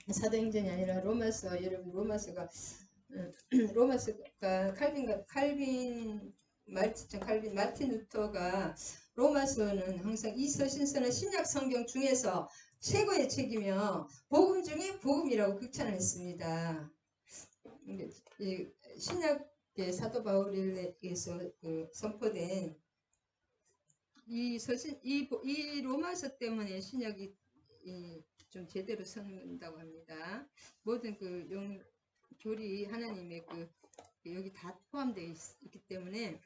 사도행전이 아니라 로마서. 여러분, 로마서가 로마서가 칼빈 마틴 루터가 로마서는 항상 이 서신서는 신약 성경 중에서 최고의 책이며 복음 중에 복음이라고 극찬을 했습니다. 이 신약의 사도 바울에게서 선포된 이 서신, 이 로마서 때문에 신약이 좀 제대로 선다고 합니다. 모든 교리 하나님의 여기 다 포함되어 있기 때문에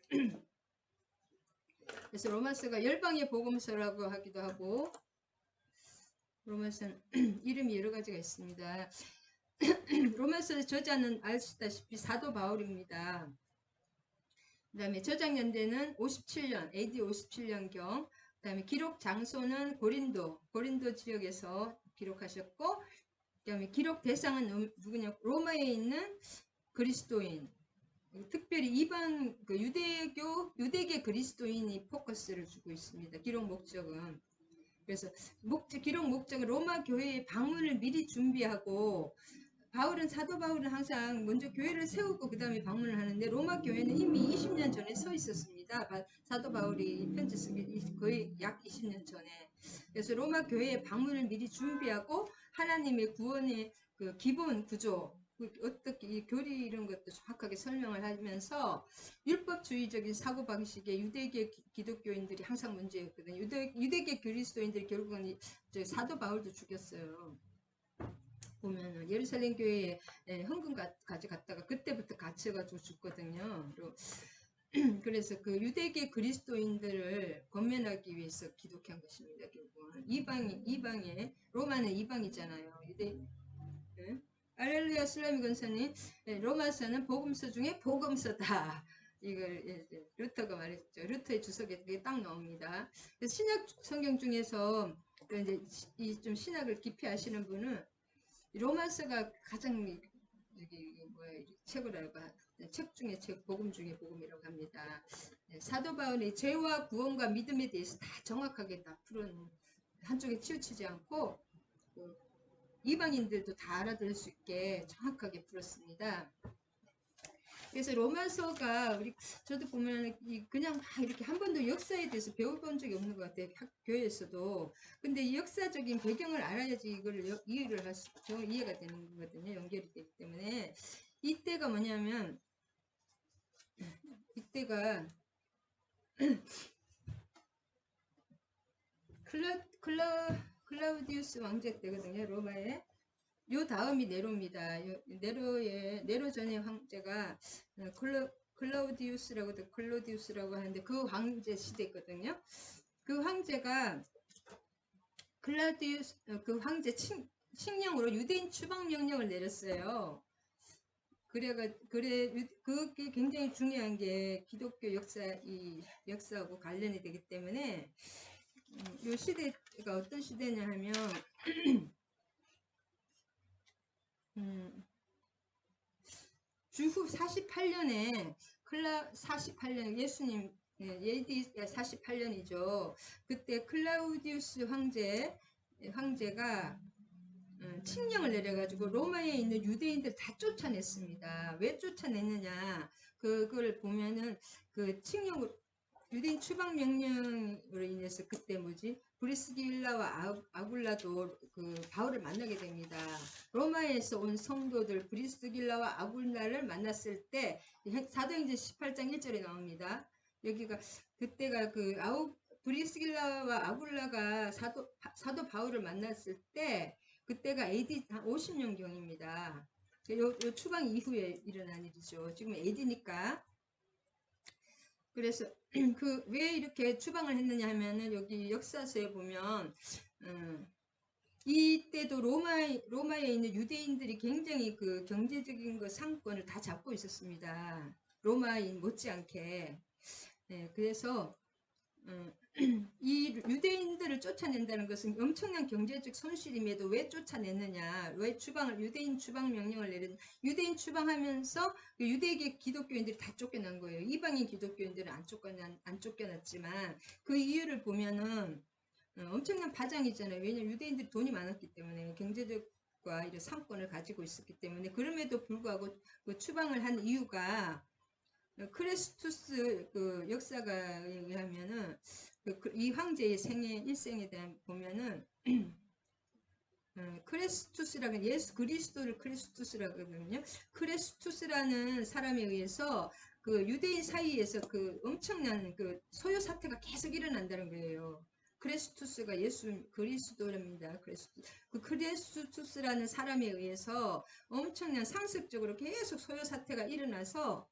그래서 로마서가 열방의 복음서라고 하기도 하고, 로마서는 이름이 여러 가지가 있습니다. 로마서 저자는 아시다시피 사도 바울입니다. 그 다음에 저작 연대는 57년, AD 57년경, 그 다음에 기록 장소는 고린도 지역에서 기록하셨고, 그 다음에 기록 대상은 누구냐? 로마에 있는 그리스도인, 특별히 이방 유대계 그리스도인이 포커스를 주고 있습니다. 기록 목적은. 그래서 기록 목적은 로마 교회의 방문을 미리 준비하고, 사도 바울은 항상 먼저 교회를 세우고 그 다음에 방문을 하는데, 로마 교회는 이미 20년 전에 서 있었습니다. 사도 바울이 편지 쓰기 거의 약 20년 전에. 그래서 로마 교회의 방문을 미리 준비하고 하나님의 구원의 기본 구조, 어떻게 이 교리 이런 것도 정확하게 설명을 하면서, 율법주의적인 사고방식의 유대계 기독교인들이 항상 문제였거든요. 유대계 그리스도인들이 결국은 사도 바울도 죽였어요. 보면은 예루살렘 교회에 헌금까지 갔다가 그때부터 갇혀가지고 죽거든요. 그래서 유대계 그리스도인들을 권면하기 위해서 기독한 것입니다. 결국은 이방에 로마는 이방이잖아요. 알렐루야 슬라미 권사님, 로마서는 복음서 중에 복음서다. 이걸 루터가 말했죠. 루터의 주석에 그게 딱 나옵니다. 신약 성경 중에서 이제 좀 신학을 깊이 아시는 분은 로마서가 가장 최고라고, 책 중에 책, 복음 중에 복음이라고 합니다. 사도 바울의 죄와 구원과 믿음에 대해서 다 정확하게 다 풀은, 한쪽에 치우치지 않고 이방인들도 다 알아들을 수 있게 정확하게 풀었습니다. 그래서 로마서가 저도 보면 그냥 이렇게 한 번도 역사에 대해서 배워본 적이 없는 것 같아요. 교회에서도. 근데 이 역사적인 배경을 알아야지 이걸 이해를 이해가 되는 거거든요. 연결이 되기 때문에. 이때가 뭐냐면, 이때가 클라우디우스 왕제 때거든요. 로마에. 요 다음이 네로입니다. 네로 전의 황제가 클라우디우스라고 하는데 그 황제 시대거든요. 그 황제가 그 황제 칙령으로 유대인 추방 명령을 내렸어요. 그게 굉장히 중요한 게 기독교 역사하고 관련이 되기 때문에, 요 시대가 어떤 시대냐 하면, 주후 48년에 48년 예수님 AD 48년이죠. 그때 클라우디우스 황제가 칙령을 내려가지고 로마에 있는 유대인들 다 쫓아냈습니다. 왜 쫓아냈느냐? 그걸 보면은 칙령으로 유대인 추방 명령으로 인해서 그때 브리스길라와 아굴라도 바울을 만나게 됩니다. 로마에서 온 성도들 브리스길라와 아굴라를 만났을 때 사도행전 18장 1절에 나옵니다. 여기가 그때가 브리스길라와 아굴라가 사도 바울을 만났을 때 그때가 AD 50년경입니다. 요 추방 이후에 일어난 일이죠. 지금 AD니까. 그래서 왜 이렇게 추방을 했느냐 하면은 여기 역사서에 보면 이때도 로마에 있는 유대인들이 굉장히 경제적인 상권을 다 잡고 있었습니다. 로마인 못지않게. 그래서 이 유대인들을 쫓아낸다는 것은 엄청난 경제적 손실임에도 왜 쫓아냈느냐, 왜 유대인 추방 명령을 내린, 유대인 추방하면서 유대계 기독교인들이 다 쫓겨난 거예요. 이방인 기독교인들은 안 쫓겨났지만 그 이유를 보면은 엄청난 파장이잖아요. 왜냐하면 유대인들이 돈이 많았기 때문에 경제적과 이런 상권을 가지고 있었기 때문에 그럼에도 불구하고 그 추방을 한 이유가 크레스투스 그 역사가 의하면은 이 황제의 생애 일생에 대한 보면은 크레스투스라는 예수 그리스도를 크레스투스라고 하거든요. 크레스투스라는 사람에 의해서 그 유대인 사이에서 그 엄청난 그 소요 사태가 계속 일어난다는 거예요. 크레스투스가 예수 그리스도랍니다. 그 크레스투스라는 사람에 의해서 엄청난 상습적으로 계속 소요 사태가 일어나서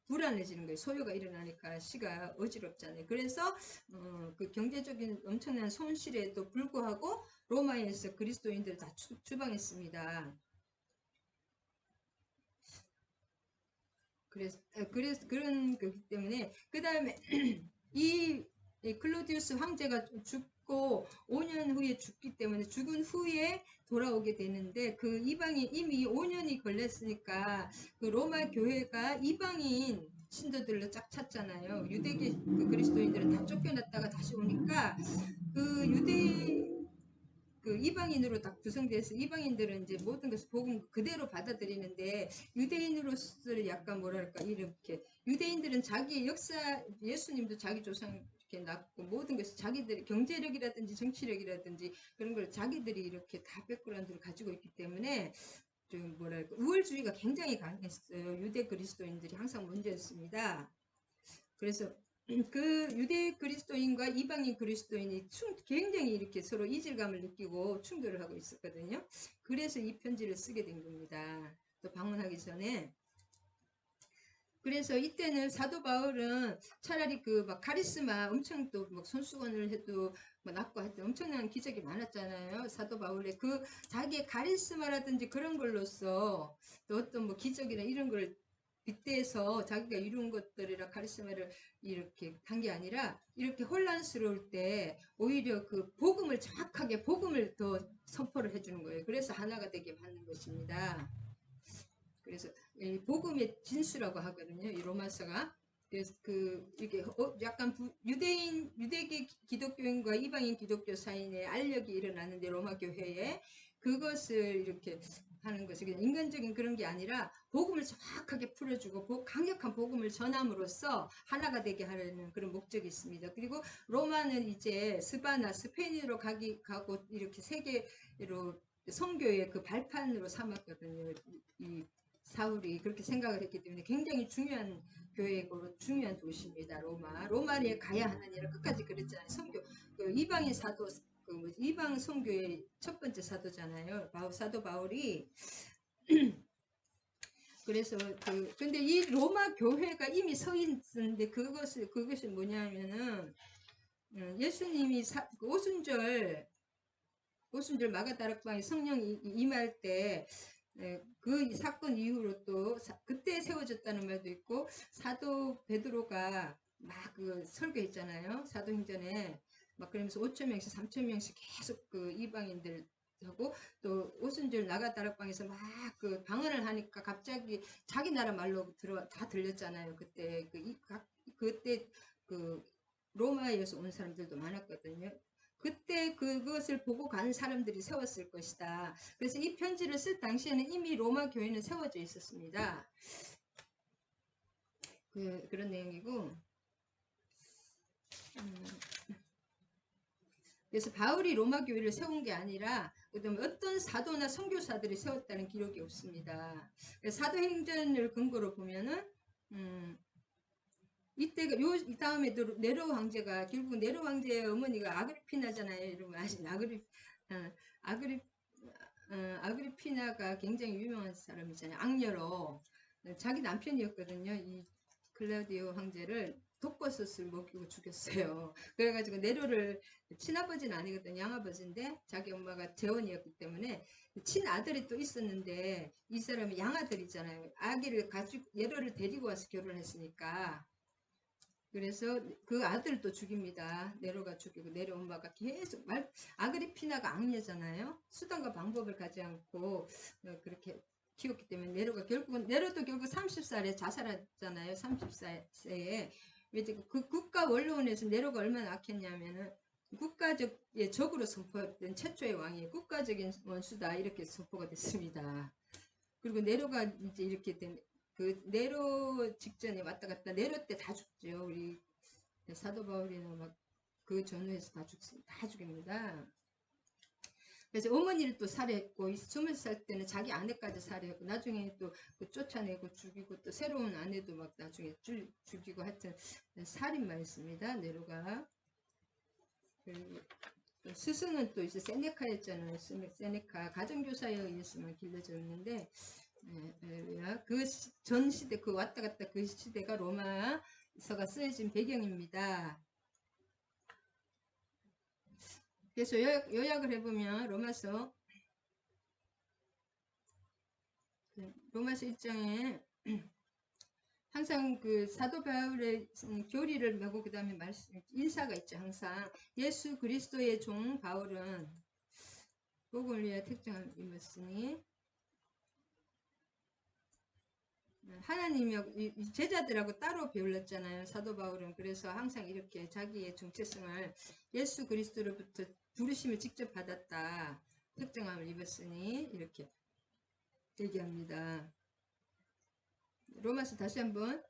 불안해지는 거예요. 소요가 일어나니까 시가 어지럽잖아요. 그래서 그 경제적인 엄청난 손실에도 불구하고 로마에서 그리스도인들을 다 추방했습니다. 그래서 그런 거기 때문에 그 다음에 이 클로디우스 황제가 죽고 5년 후에 죽기 때문에 죽은 후에 돌아오게 되는데 그 이방인 이미 5년이 걸렸으니까 그 로마 교회가 이방인 신도들로 쫙 찼잖아요. 유대계 그 그리스도인들은 다 쫓겨났다가 다시 오니까 그 그 이방인으로 딱 구성돼서 이방인들은 이제 모든 것을 복음 그대로 받아들이는데 유대인으로서 약간 뭐랄까 이렇게 유대인들은 자기 역사 예수님도 자기 조상 이렇게 낳고 모든 것이 자기들이 경제력이라든지 정치력이라든지 그런 걸 자기들이 이렇게 다 백그라운드를 가지고 있기 때문에 좀 뭐랄까 우월주의가 굉장히 강했어요. 유대 그리스도인들이 항상 문제였습니다. 그래서 그 유대 그리스도인과 이방인 그리스도인이 굉장히 이렇게 서로 이질감을 느끼고 충돌을 하고 있었거든요. 그래서 이 편지를 쓰게 된 겁니다. 또 방문하기 전에. 그래서 이때는 사도 바울은 차라리 그 막 카리스마 엄청 또 막 손수건을 해도 뭐 낫고 하여튼 엄청난 기적이 많았잖아요. 사도 바울의 그 자기의 카리스마라든지 그런 걸로써 또 어떤 뭐 기적이나 이런 걸 빗대서 자기가 이룬 것들이라 카리스마를 이렇게 한 게 아니라 이렇게 혼란스러울 때 오히려 그 복음을 정확하게 복음을 더 선포를 해주는 거예요. 그래서 하나가 되게 받는 것입니다. 그래서 이 복음의 진수라고 하거든요. 이 로마서가. 그래서 그 이게 약간 유대계 기독교인과 이방인 기독교 사이에 알력이 일어나는데 로마 교회에 그것을 이렇게 하는 것이 그냥 인간적인 그런 게 아니라 복음을 정확하게 풀어주고 강력한 복음을 전함으로써 하나가 되게 하려는 그런 목적이 있습니다. 그리고 로마는 이제 스페인으로 가고 이렇게 세계로 선교의 그 발판으로 삼았거든요. 이 사울이 그렇게 생각을 했기 때문에 굉장히 중요한 교회고 중요한 도시입니다. 로마에 가야 하느니라 끝까지 그랬잖아요. 선교 그 이방인 사도 그 이방 선교의 첫 번째 사도잖아요. 사도 바울이 그래서 근데 이 로마 교회가 이미 서 있는데 그것이 뭐냐면은 예수님이 그 오순절 마가다락방에 성령이 임할 때 그 사건 이후로 또 그때 세워졌다는 말도 있고 사도 베드로가 막 그 설교했잖아요. 사도행전에 막 그러면서 5,000명씩 3,000명씩 계속 그 이방인들 하고 또 오순절 나가다락방에서 막 그 방언을 하니까 갑자기 자기 나라 말로 다 들렸잖아요. 그때 그 로마에서 온 사람들도 많았거든요. 그때 그것을 보고 간 사람들이 세웠을 것이다. 그래서 이 편지를 쓸 당시에는 이미 로마 교회는 세워져 있었습니다. 그런 내용이고 그래서 바울이 로마 교회를 세운 게 아니라 어떤 사도나 선교사들이 세웠다는 기록이 없습니다. 사도행전을 근거로 보면은 이때가 이 다음에 네로 황제가 결국 네로 황제의 어머니가 아그리피나잖아요. 여러분 아시죠? 아그리피나가 굉장히 유명한 사람이잖아요. 악녀로 자기 남편이었거든요. 이 클라우디오 황제를 독버섯을 먹이고 죽였어요. 그래가지고 네로를 친아버지는 아니거든요. 양아버지인데 자기 엄마가 재혼이었기 때문에 친아들이 또 있었는데 이 사람이 양아들이잖아요. 아기를 가지고 네로를 데리고 와서 결혼했으니까 그래서 그 아들도 죽입니다. 네로가 죽이고 네로 엄마가 계속 아그리피나가 악녀잖아요. 수단과 방법을 가지 않고 그렇게 키웠기 때문에 네로도 결국 30살에 자살했잖아요. 30세에 그 국가 원로원에서 네로가 얼마나 악했냐면은 국가적의 적으로 선포했던 최초의 왕이 국가적인 원수다 이렇게 선포가 됐습니다. 그리고 네로가 이제 이렇게 된 그 네로 직전에 왔다 갔다 네로 때 다 죽죠. 우리 사도 바울이나 막 그 전후에서 다 죽입니다. 그래서 어머니를 또 살해했고 20살 때는 자기 아내까지 살해했고 나중에 또 그 쫓아내고 죽이고 또 새로운 아내도 막 나중에 죽이고 하여튼 살인마였습니다. 네로가. 그리고 스승은 또 이제 세네카였잖아요. 세네카 가정교사에 의해서만 길러졌는데 그 전 시대 그 왔다 갔다 그 시대가 로마서가 쓰여진 배경입니다. 그래서 요약을 해보면 로마서 1장에 항상 그 사도 바울의 교리를 메고 그 다음에 인사가 있죠. 항상 예수 그리스도의 종 바울은 복음을 위하여 특정한 인물이니 하나님이 제자들하고 따로 배울렀잖아요. 사도 바울은. 그래서 항상 이렇게 자기의 정체성을 예수 그리스도로부터 부르심을 직접 받았다. 특정함을 입었으니 이렇게 얘기합니다. 로마서 다시 한번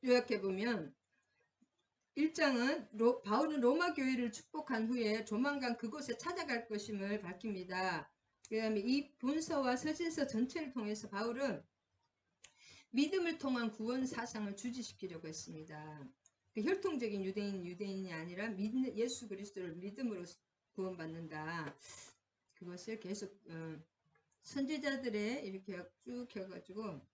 요약해보면 1장은 바울은 로마 교회를 축복한 후에 조만간 그곳에 찾아갈 것임을 밝힙니다. 그 다음에 이 본서와 서신서 전체를 통해서 바울은 믿음을 통한 구원 사상을 주지시키려고 했습니다. 그 혈통적인 유대인이 아니라 예수 그리스도를 믿음으로 구원받는다. 그것을 계속 선지자들의 이렇게 쭉 해가지고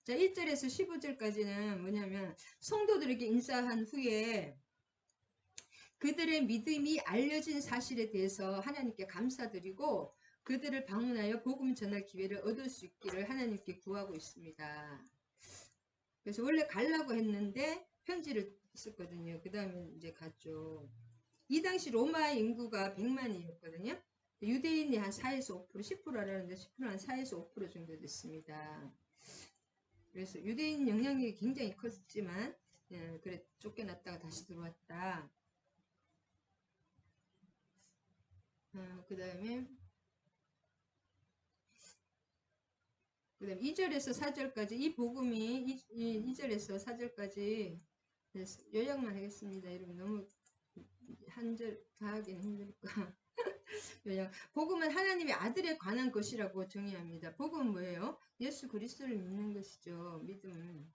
자 1절에서 15절까지는 뭐냐면 성도들에게 인사한 후에 그들의 믿음이 알려진 사실에 대해서 하나님께 감사드리고 그들을 방문하여 복음 전할 기회를 얻을 수 있기를 하나님께 구하고 있습니다. 그래서 원래 가려고 했는데 편지를 썼거든요. 그 다음에 이제 갔죠. 이 당시 로마의 인구가 100만이었거든요. 유대인이 한 4에서 5%, 10%라는데 10%한 4에서 5% 정도 됐습니다. 그래서 유대인 영향력이 굉장히 컸지만 그래 쫓겨났다가 다시 들어왔다. 그 다음에 2절에서 4절까지 이 복음이 2절에서 4절까지 요약만 하겠습니다. 여러분 너무 한 절 다 하기는 힘드니까 요약. 복음은 하나님의 아들에 관한 것이라고 정의합니다. 복음은 뭐예요? 예수 그리스도를 믿는 것이죠. 믿음은.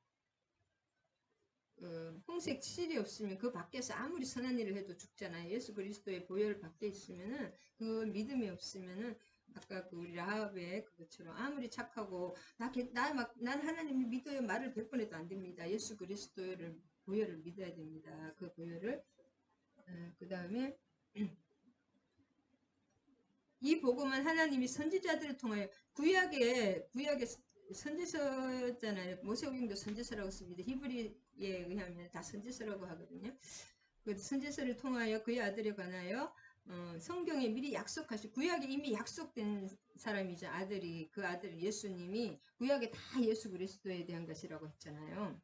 홍색 치질이 없으면 그 밖에서 아무리 선한 일을 해도 죽잖아요. 예수 그리스도의 보혈 밖에 있으면은 그 믿음이 없으면은 아까 그 우리 라합의 그것처럼 아무리 착하고 난 하나님을 믿어요 말을 100번 해도 안 됩니다. 예수 그리스도를 보혈을 믿어야 됩니다. 그 보혈을 그 다음에 이 복음은 하나님이 선지자들을 통하여 구약에 선지서잖아요. 모세오경도 선지서라고 씁니다. 히브리에 의하면 다 선지서라고 하거든요. 그 선지서를 통하여 그의 아들에 관하여 성경에 미리 약속하신 구약에 이미 약속된 사람이죠. 아들이 그 아들 예수님이 구약에 다 예수 그리스도에 대한 것이라고 했잖아요.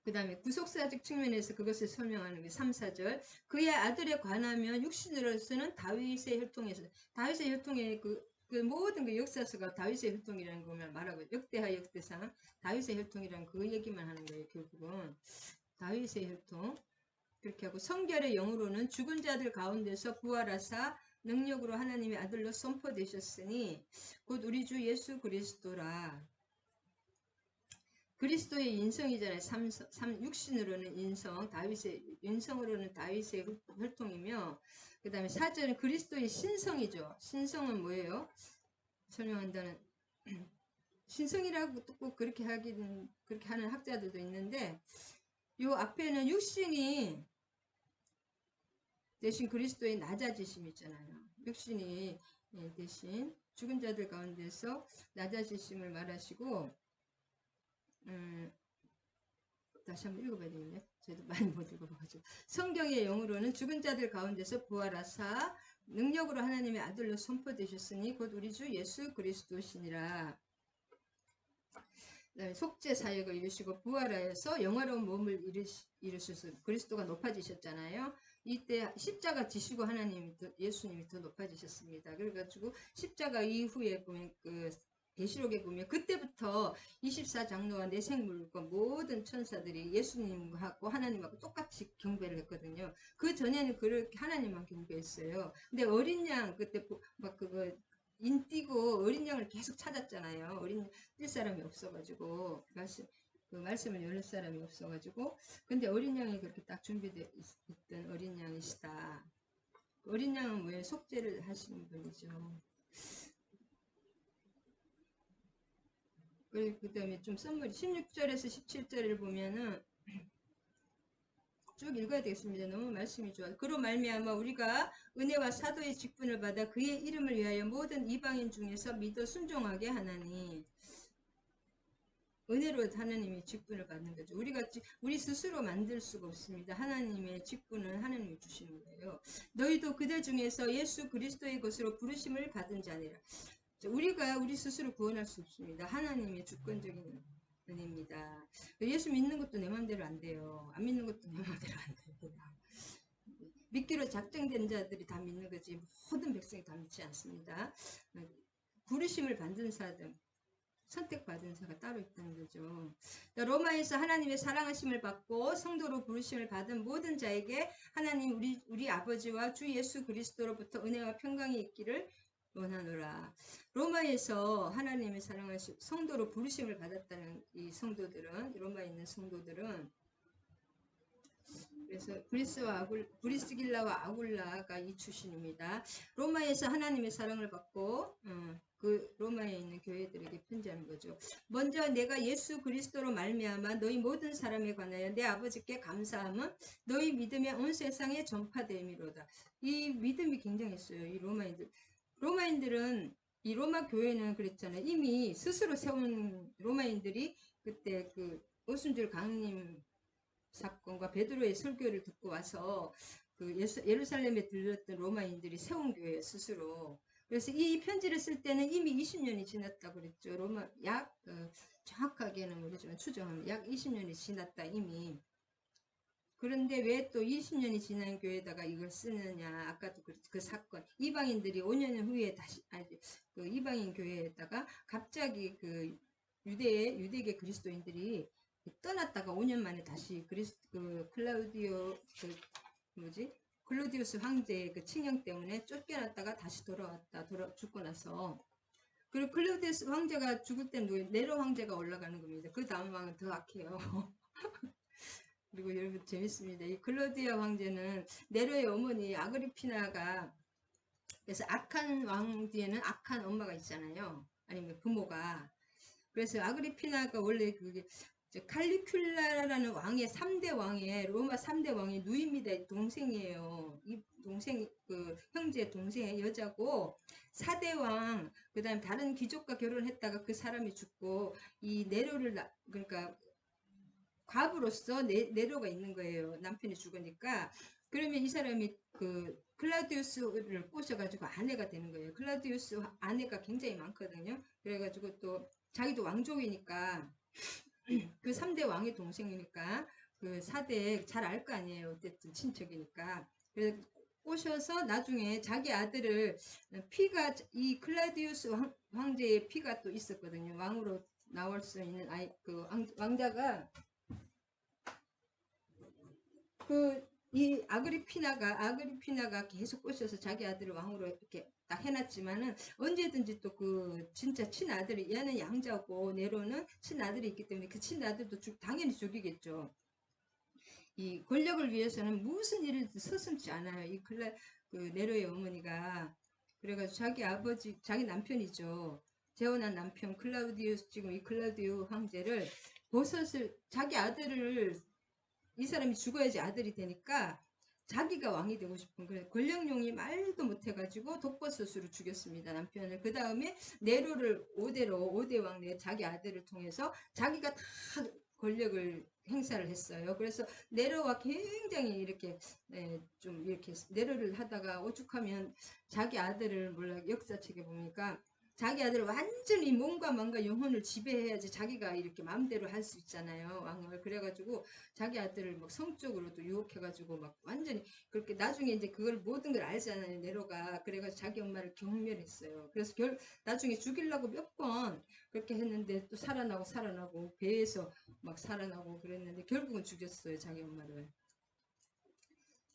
그 다음에 구속사적 측면에서 그것을 설명하는 게 3, 4절 그의 아들에 관하면 육신으로서는 다윗의 혈통에서 다윗의 혈통에 그 모든 그 역사서가 다윗의 혈통이라는 것만 말하고 역대하 역대상 다윗의 혈통이라는 그 얘기만 하는 거예요. 결국은 다윗의 혈통 그렇게 하고 성결의 영으로는 죽은 자들 가운데서 부활하사 능력으로 하나님의 아들로 선포되셨으니 곧 우리 주 예수 그리스도라. 그리스도의 인성이잖아요. 육신으로는 인성, 다윗의 인성으로는 다윗의 혈통이며 그 다음에 4절은 그리스도의 신성이죠. 신성은 뭐예요? 설명한다는 신성이라고 꼭 그렇게 하는 학자들도 있는데 요 앞에는 육신이 대신 그리스도의 낮아지심 있잖아요. 육신이 대신 죽은 자들 가운데서 낮아지심을 말하시고 다시 한번 읽어봐야 되겠네요. 저도 많이 못 읽어봐가지고 성경의 영으로는 죽은 자들 가운데서 부활하사 능력으로 하나님의 아들로 선포되셨으니 곧 우리 주 예수 그리스도시니라. 속죄 사역을 이루시고 부활하여서 영화로운 몸을 이루셔서 그리스도가 높아지셨잖아요. 이때 십자가 지시고 예수님이 더 높아지셨습니다. 그래가지고 십자가 이후에 보면 계시록에 보면 그때부터 24장로와 내생물과 모든 천사들이 예수님하고 하나님하고 똑같이 경배를 했거든요. 그 전에는 그렇게 하나님만 경배했어요. 근데 어린 양 그때 막 그거 인띠고 어린 양을 계속 찾았잖아요. 어린 양 뛸 사람이 없어가지고 그 말씀을 열릴 사람이 없어가지고 근데 어린 양이 그렇게 딱 준비되어 있던 어린 양이시다. 어린 양은 왜 속죄를 하시는 분이죠. 그 다음에 좀 선물이 16절에서 17절을 보면은 쭉 읽어야 되겠습니다. 너무 말씀이 좋아요. 그로 말미암아 우리가 은혜와 사도의 직분을 받아 그의 이름을 위하여 모든 이방인 중에서 믿어 순종하게 하나니 은혜로 하나님의 직분을 받는 거죠. 우리 스스로 만들 수가 없습니다. 하나님의 직분은 하나님이 주시는 거예요. 너희도 그들 중에서 예수 그리스도의 것으로 부르심을 받은 자니라. 우리가 우리 스스로 구원할 수 없습니다. 하나님의 주권적인 은혜입니다. 예수 믿는 것도 내 마음대로 안 돼요. 안 믿는 것도 내 마음대로 안 됩니다. 믿기로 작정된 자들이 다 믿는 거지 모든 백성이 다 믿지 않습니다. 부르심을 받은 자들, 선택받은 자가 따로 있다는 거죠. 로마에서 하나님의 사랑하심을 받고 성도로 부르심을 받은 모든 자에게 하나님 우리 아버지와 주 예수 그리스도로부터 은혜와 평강이 있기를 원하노라. 로마에서 하나님의 사랑하심 성도로 부르심을 받았다는 이 성도들은 로마에 있는 성도들은 그래서 브리스길라와 아굴라가 이 출신입니다. 로마에서 하나님의 사랑을 받고 그 로마에 있는 교회들에게 편지하는 거죠. 먼저 내가 예수 그리스도로 말미암아 너희 모든 사람에 관하여 내 아버지께 감사함은 너희 믿음이 온 세상에 전파됨이로다. 이 믿음이 굉장했어요. 이 로마인들은 이 로마 교회는 그랬잖아요. 이미 스스로 세운 로마인들이 그때 그 오순절 강림 사건과 베드로의 설교를 듣고 와서 그 예루살렘에 들렸던 로마인들이 세운 교회 스스로. 그래서 이 편지를 쓸 때는 이미 20년이 지났다고 그랬죠. 정확하게는 모르지만 추정하면 약 20년이 지났다 이미. 그런데 왜 또 20년이 지난 교회에다가 이걸 쓰느냐. 아까도 그 사건. 이방인들이 5년 후에 그 이방인 교회에다가 갑자기 그 유대계 그리스도인들이 떠났다가 5년 만에 다시 클라우디우스 황제의 그 칙령 때문에 쫓겨났다가 다시 돌아왔다. 죽고 나서. 그리고 클라우디우스 황제가 죽을 때 네로 황제가 올라가는 겁니다. 그 다음 왕은 더 악해요. 그리고 여러분 재밌습니다. 이 클로디아 황제는 네로의 어머니 아그리피나가 그래서 악한 왕 뒤에는 악한 엄마가 있잖아요. 아니면 부모가. 그래서 아그리피나가 원래 그게 칼리큘라라는 왕의 3대 왕의 로마 3대 왕의 누이입니다. 동생이에요. 이 동생 그 형제 동생의 여자고 4대 왕 그다음에 다른 귀족과 결혼했다가 그 사람이 죽고 이 네로를 그러니까 과부로서 네로가 있는 거예요. 남편이 죽으니까. 그러면 이 사람이 그 클라우디우스를 꼬셔가지고 아내가 되는 거예요. 클라우디우스 아내가 굉장히 많거든요. 그래가지고 또 자기도 왕족이니까 그 3대 왕의 동생이니까 그 4대 잘 알 거 아니에요. 어쨌든 친척이니까. 그래서 꼬셔서 나중에 자기 아들을 피가 이 클라우디우스 황제의 피가 또 있었거든요. 왕으로 나올 수 있는 그 왕자가 이 아그리피나가 계속 꼬셔서 자기 아들을 왕으로 이렇게 딱 해놨지만은 언제든지 또 그 진짜 친아들이 얘는 양자고 네로는 친아들이 있기 때문에 그 친아들도 당연히 죽이겠죠. 이 권력을 위해서는 무슨 일을 서슴지 않아요. 그 네로의 어머니가 그래가지고 자기 남편이죠. 재혼한 남편 지금 이 클라우디우 황제를 자기 아들을 이 사람이 죽어야지 아들이 되니까 자기가 왕이 되고 싶은 그래 권력용이 말도 못해가지고 독버섯으로 죽였습니다. 남편을. 그 다음에 네로를 5대 왕 자기 아들을 통해서 자기가 다 권력을 행사를 했어요. 그래서 네로와 굉장히 이렇게 좀 이렇게 네로를 하다가 오죽하면 자기 아들을 역사책에 보니까 자기 아들을 완전히 몸과 마음과 영혼을 지배해야지 자기가 이렇게 마음대로 할 수 있잖아요. 왕을. 그래가지고 자기 아들을 막 성적으로도 유혹해가지고 막 완전히 그렇게 나중에 이제 그걸 모든 걸 알잖아요. 네로가. 그래가지고 자기 엄마를 경멸했어요. 그래서 나중에 죽이려고 몇 번 그렇게 했는데 또 살아나고 배에서 막 살아나고 그랬는데 결국은 죽였어요. 자기 엄마를.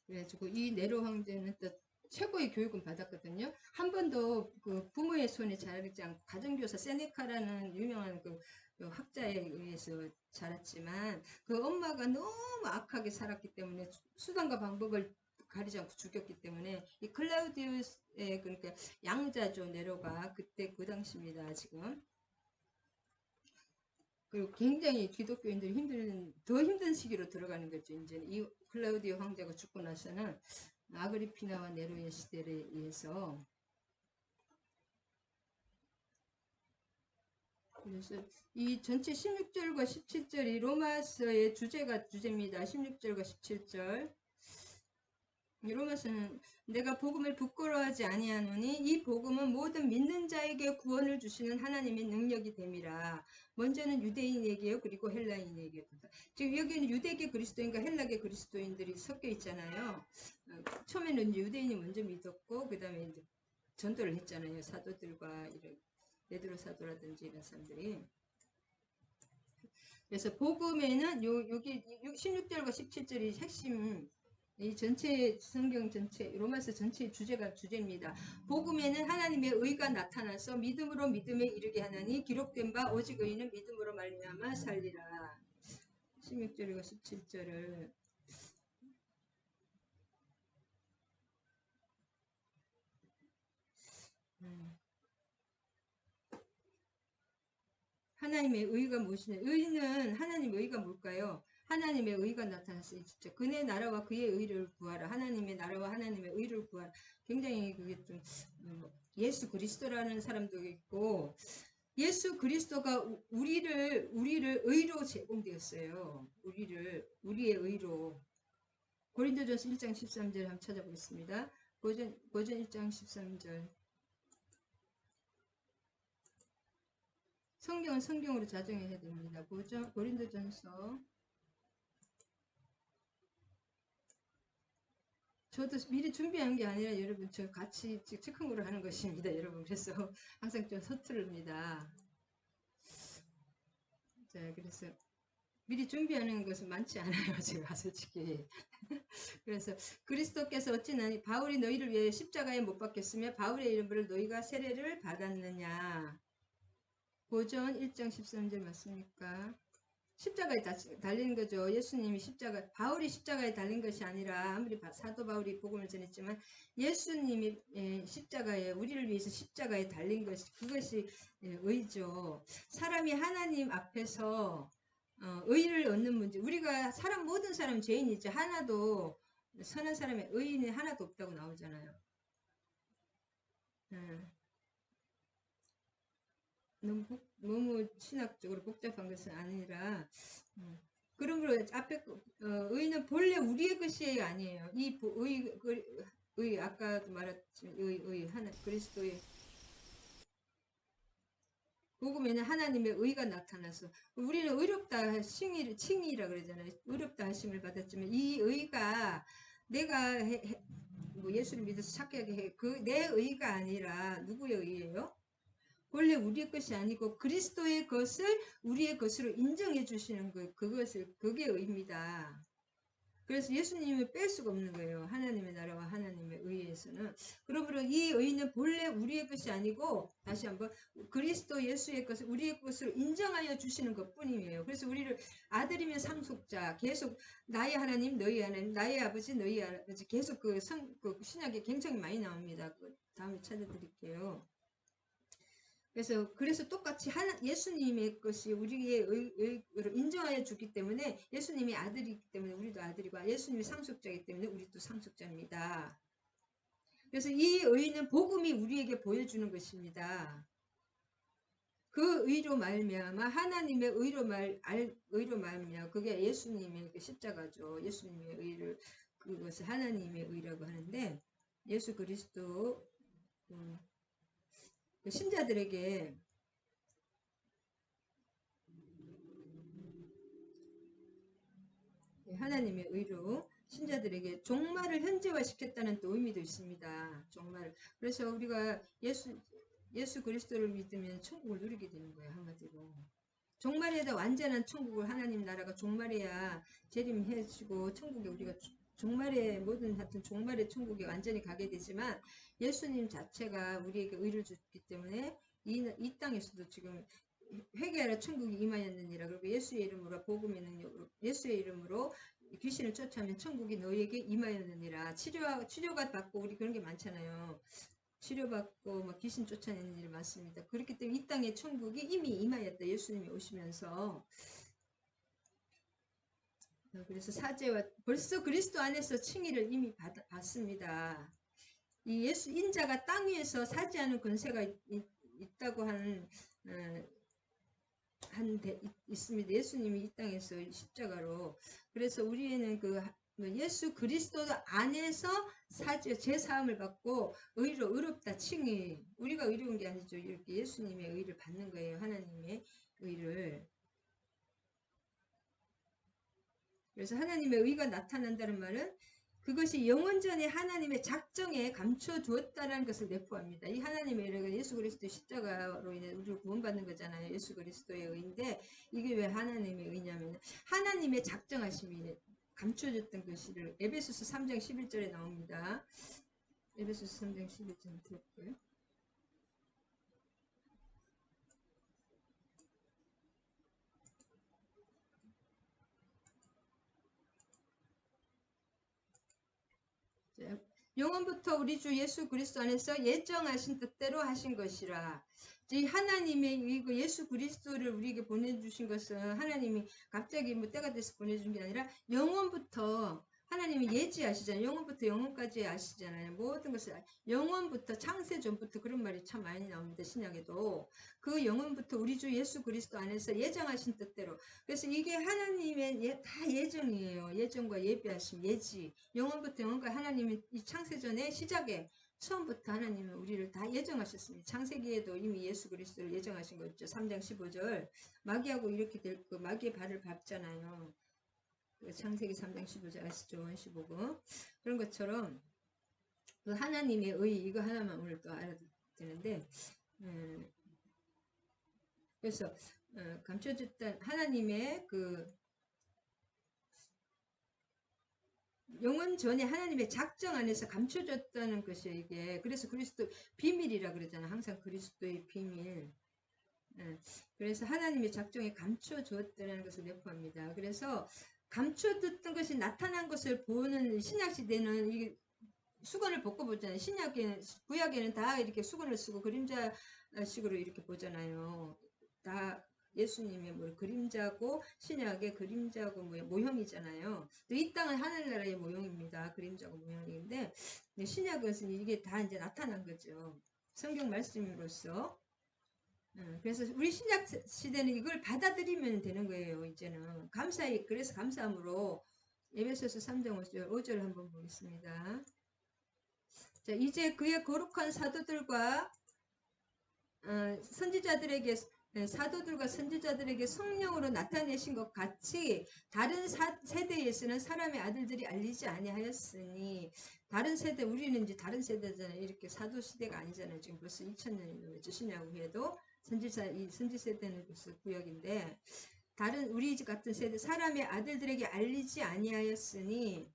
그래가지고 이 네로 황제는 또 최고의 교육은 받았거든요. 한 번도 그 부모의 손에 자라지 않고 가정교사 세네카라는 유명한 그 학자에 의해서 자랐지만 그 엄마가 너무 악하게 살았기 때문에 수단과 방법을 가리지 않고 죽였기 때문에 이 클라우디우스의 그러니까 양자죠. 네로가 그때 그 당시입니다. 지금. 그리고 굉장히 기독교인들이 더 힘든 시기로 들어가는 거죠. 이제 이 클라우디오 황제가 죽고 나서는 아그리피나와 네로의 시대에 의해서. 그래서 이 전체 16절과 17절이 로마서의 주제입니다. 16절과 17절. 로마서는 내가 복음을 부끄러워하지 아니하노니 이 복음은 모든 믿는 자에게 구원을 주시는 하나님의 능력이 됨이라. 먼저는 유대인에게요, 그리고 헬라인에게. 지금 여기는 유대계 그리스도인과 헬라계 그리스도인들이 섞여 있잖아요. 처음에는 유대인이 먼저 믿었고 그 다음에 이제 전도를 했잖아요. 사도들과 이런 베드로 사도라든지 이런 사람들이. 그래서 복음에는 여기 16절과 17절이 핵심. 이 전체 성경 전체 로마서 전체 주제입니다. 복음에는 하나님의 의가 나타나서 믿음으로 믿음에 이르게 하나니 기록된 바 오직 의인은 믿음으로 말미암아 살리라. 16절과 17절을 하나님의 의가 무엇이냐? 의는 하나님의 의가 뭘까요? 하나님의 의가 나타났어요. 진짜 그의 나라와 그의 의를 구하라. 하나님의 나라와 하나님의 의를 구하라. 굉장히 그게 좀 예수 그리스도라는 사람도 있고 예수 그리스도가 우리를 의로 제공되었어요. 우리의 의로. 고린도전서 1장 13절 한번 찾아보겠습니다. 고전 1장 13절. 성경은 성경으로 자정해야 됩니다. 고린도전서. 저도 미리 준비한 게 아니라 여러분 저 같이 즉흥으로 하는 것입니다. 여러분 그래서 항상 좀 서투릅니다. 자, 그래서 미리 준비하는 것은 많지 않아요. 제가 솔직히. 그래서 그리스도께서 어찌나니 바울이 너희를 위해 십자가에 못 박혔으며 바울의 이름으로 너희가 세례를 받았느냐. 고전 1장 13절 맞습니까? 십자가에 달린 거죠. 예수님이 바울이 십자가에 달린 것이 아니라 아무리 사도 바울이 복음을 전했지만 예수님이 십자가에 우리를 위해서 십자가에 달린 그것이 의죠. 사람이 하나님 앞에서 의를 얻는 문제. 우리가 모든 사람 죄인이죠. 하나도 선한 사람의 의인이 하나도 없다고 나오잖아요. 너무 신학적으로 복잡한 것은 아니라 그러므로 앞에 의는 본래 우리의 것이 아니에요. 이 의 아까도 말했지만 의 하나 그리스도의 복음에는 하나님의 의가 나타나서 우리는 의롭다 칭의라 그러잖아요. 의롭다 하심을 받았지만 이 의가 내가 뭐 예수를 믿어서 착하게 해 내 의가 아니라 누구의 의예요? 원래 우리의 것이 아니고 그리스도의 것을 우리의 것으로 인정해 주시는 그게 의입니다. 그래서 예수님을 뺄 수가 없는 거예요. 하나님의 나라와 하나님의 의에서는. 그러므로 이 의는 본래 우리의 것이 아니고 다시 한번 그리스도 예수의 것을 우리의 것으로 인정하여 주시는 것 뿐이에요. 그래서 우리를 아들이면 상속자 계속 나의 하나님 너희 하나님 나의 아버지 너희 아버지 계속 그 신약에 굉장히 많이 나옵니다. 다음에 찾아드릴게요. 그래서 똑같이 예수님의 것이 우리의 의로 인정하여 주기 때문에 예수님이 아들이기 때문에 우리도 아들이고 예수님이 상속자이기 때문에 우리도 상속자입니다. 그래서 이 의는 복음이 우리에게 보여주는 것입니다. 그 의로 말미암아 하나님의 의로 말미암아 그게 예수님의 십자가죠. 예수님의 의를 그것을 하나님의 의라고 하는데 예수 그리스도 신자들에게 하나님의 의로 신자들에게 종말을 현재화시켰다는 또 의미도 있습니다. 종말. 그래서 우리가 예수 그리스도를 믿으면 천국을 누리게 되는 거예요. 한마디로. 종말에다 완전한 천국을 하나님 나라가 종말에야 재림해주고 천국에 우리가 종말에 모든 하여튼 종말의 천국에 완전히 가게 되지만 예수님 자체가 우리에게 의를 줬기 때문에 이 땅에서도 지금 회개하라 천국이 임하였느니라. 그리고 예수의 이름으로 복음의 능력으로 예수의 이름으로 귀신을 쫓아면 천국이 너희에게 임하였느니라. 치료가 받고 우리 그런 게 많잖아요. 치료받고 막 귀신 쫓아내는 일이 많습니다. 그렇기 때문에 이 땅의 천국이 이미 임하였다. 예수님이 오시면서. 그래서 사제와 벌써 그리스도 안에서 칭의를 이미 받습니다. 이 예수 인자가 땅 위에서 사지하는 권세가 있다고 있습니다. 예수님이 이 땅에서 십자가로. 그래서 우리에는 예수 그리스도 안에서 제 사함을 받고 의롭다 칭의. 우리가 의로운 게 아니죠. 이렇게 예수님의 의를 받는 거예요. 하나님의 의를. 그래서 하나님의 의가 나타난다는 말은 그것이 영원전에 하나님의 작정에 감춰두었다는 것을 내포합니다. 이 하나님의 의가 예수 그리스도의 십자가로 인해 우리를 구원받는 거잖아요. 예수 그리스도의 의인데 이게 왜 하나님의 의냐면 하나님의 작정하심이 감춰졌던 것을 에베소서 3장 11절에 나옵니다. 에베소서 3장 11절 들어볼까요? 영원부터 우리 주 예수 그리스도 안에서 예정하신 뜻대로 하신 것이라. 하나님의 예수 그리스도를 우리에게 보내주신 것은 하나님이 갑자기 뭐 때가 돼서 보내준 게 아니라 영원부터 하나님이 예지하시잖아요. 영원부터 영원까지 아시잖아요. 모든 것을 영원부터 창세 전부터 그런 말이 참 많이 나옵니다. 신약에도. 그 영원부터 우리 주 예수 그리스도 안에서 예정하신 뜻대로. 그래서 이게 하나님의 다 예정이에요. 예정과 예비하심, 예지. 영원부터 영원까지 하나님이 이 창세전의 시작에 처음부터 하나님은 우리를 다 예정하셨습니다. 창세기에도 이미 예수 그리스도를 예정하신 거 있죠. 3장 15절. 마귀하고 이렇게 될 거, 마귀의 발을 밟잖아요. 창세기 3장 15절 아시죠? 15금. 그런 것처럼 그 하나님의 의 이거 하나만 오늘 또 알아야 되는데 그래서 감춰졌던 하나님의 영원 전에 하나님의 작정 안에서 감춰졌다는 것이 이게. 그래서 그리스도 비밀이라 그러잖아요. 항상 그리스도의 비밀. 그래서 하나님의 작정에 감춰졌다는 것을 내포합니다. 그래서 감춰졌던 것이 나타난 것을 보는 신약시대는 이게 수건을 벗고 보잖아요. 구약에는 다 이렇게 수건을 쓰고 그림자식으로 이렇게 보잖아요. 다 예수님의 그림자고 신약의 그림자고 모형이잖아요. 또 이 땅은 하늘나라의 모형입니다. 그림자고 모형인데 신약은 이게 다 이제 나타난 거죠. 성경 말씀으로서. 그래서 우리 신약 시대는 이걸 받아들이면 되는 거예요. 이제는 그래서 감사함으로 에베소서 3장 5절 한번 보겠습니다. 자, 이제 그의 거룩한 사도들과 선지자들에게 성령으로 나타내신 것 같이 다른 세대에서는 사람의 아들들이 알리지 아니하였으니. 다른 세대, 우리는 이제 다른 세대잖아요. 이렇게 사도 시대가 아니잖아요. 지금 벌써 2000년이 넘었죠. 신약 후에도 선지 세대는 벌써 구역인데 다른 우리 같은 세대 사람의 아들들에게 알리지 아니하였으니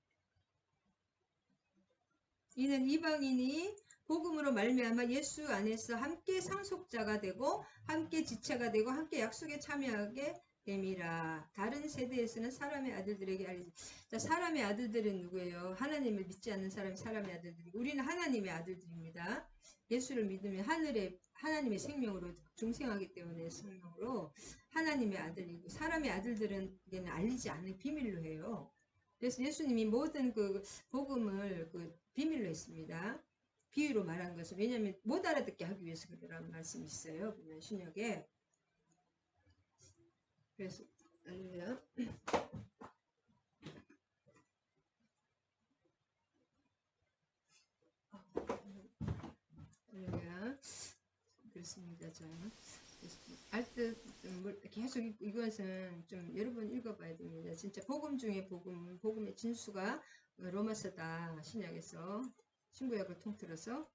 이는 이방인이 복음으로 말미암아 예수 안에서 함께 상속자가 되고 함께 지체가 되고 함께 약속에 참여하게 됨이라. 다른 세대에서는 사람의 아들들에게 알리지. 자, 사람의 아들들은 누구예요? 하나님을 믿지 않는 사람이 사람의 아들들이고 우리는 하나님의 아들들입니다. 예수를 믿으면 하나님의 생명으로 중생하기 때문에 생명으로 하나님의 아들이고 사람의 아들들은 알리지 않는 비밀로 해요. 그래서 예수님이 모든 복음을 비밀로 했습니다. 비유로 말한 것은 왜냐하면 못 알아듣게 하기 위해서 그러라는 말씀이 있어요. 보면 신약에. 그래서 할렐루야. 할렐루야. 그렇습니다. 자, 알듯 계속 이것은 좀 여러 번 읽어봐야 됩니다. 진짜 복음 중에 복음, 복음의 진수가 로마서다. 신약에서 신구약을 통틀어서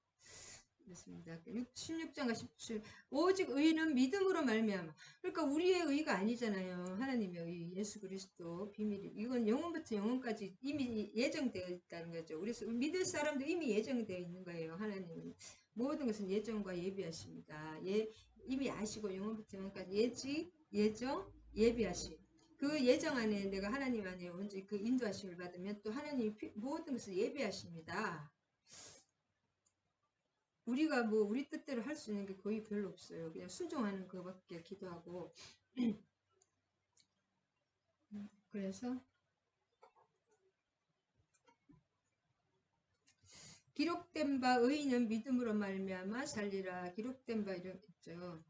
그렇습니다. 16장과 17 오직 의는 믿음으로 말미암아. 그러니까 우리의 의가 아니잖아요. 하나님의 의, 예수 그리스도 비밀이 이건 영원부터 영원까지 이미 예정되어 있다는 거죠. 그래서 믿을 사람도 이미 예정되어 있는 거예요. 하나님은 모든 것은 예정과 예비하십니다. 이미 아시고 영원부터 영원까지 예정, 예비하심. 그 예정 안에 내가 하나님 안에 온전히 그 인도하심을 받으면 또 하나님이 모든 것을 예비하십니다. 우리가 뭐 우리 뜻대로 할 수 있는 게 거의 별로 없어요. 그냥 순종하는 것밖에 기도하고. 그래서 기록된 바 의인은 믿음으로 말미암아 살리라. 기록된 바 이런 있죠.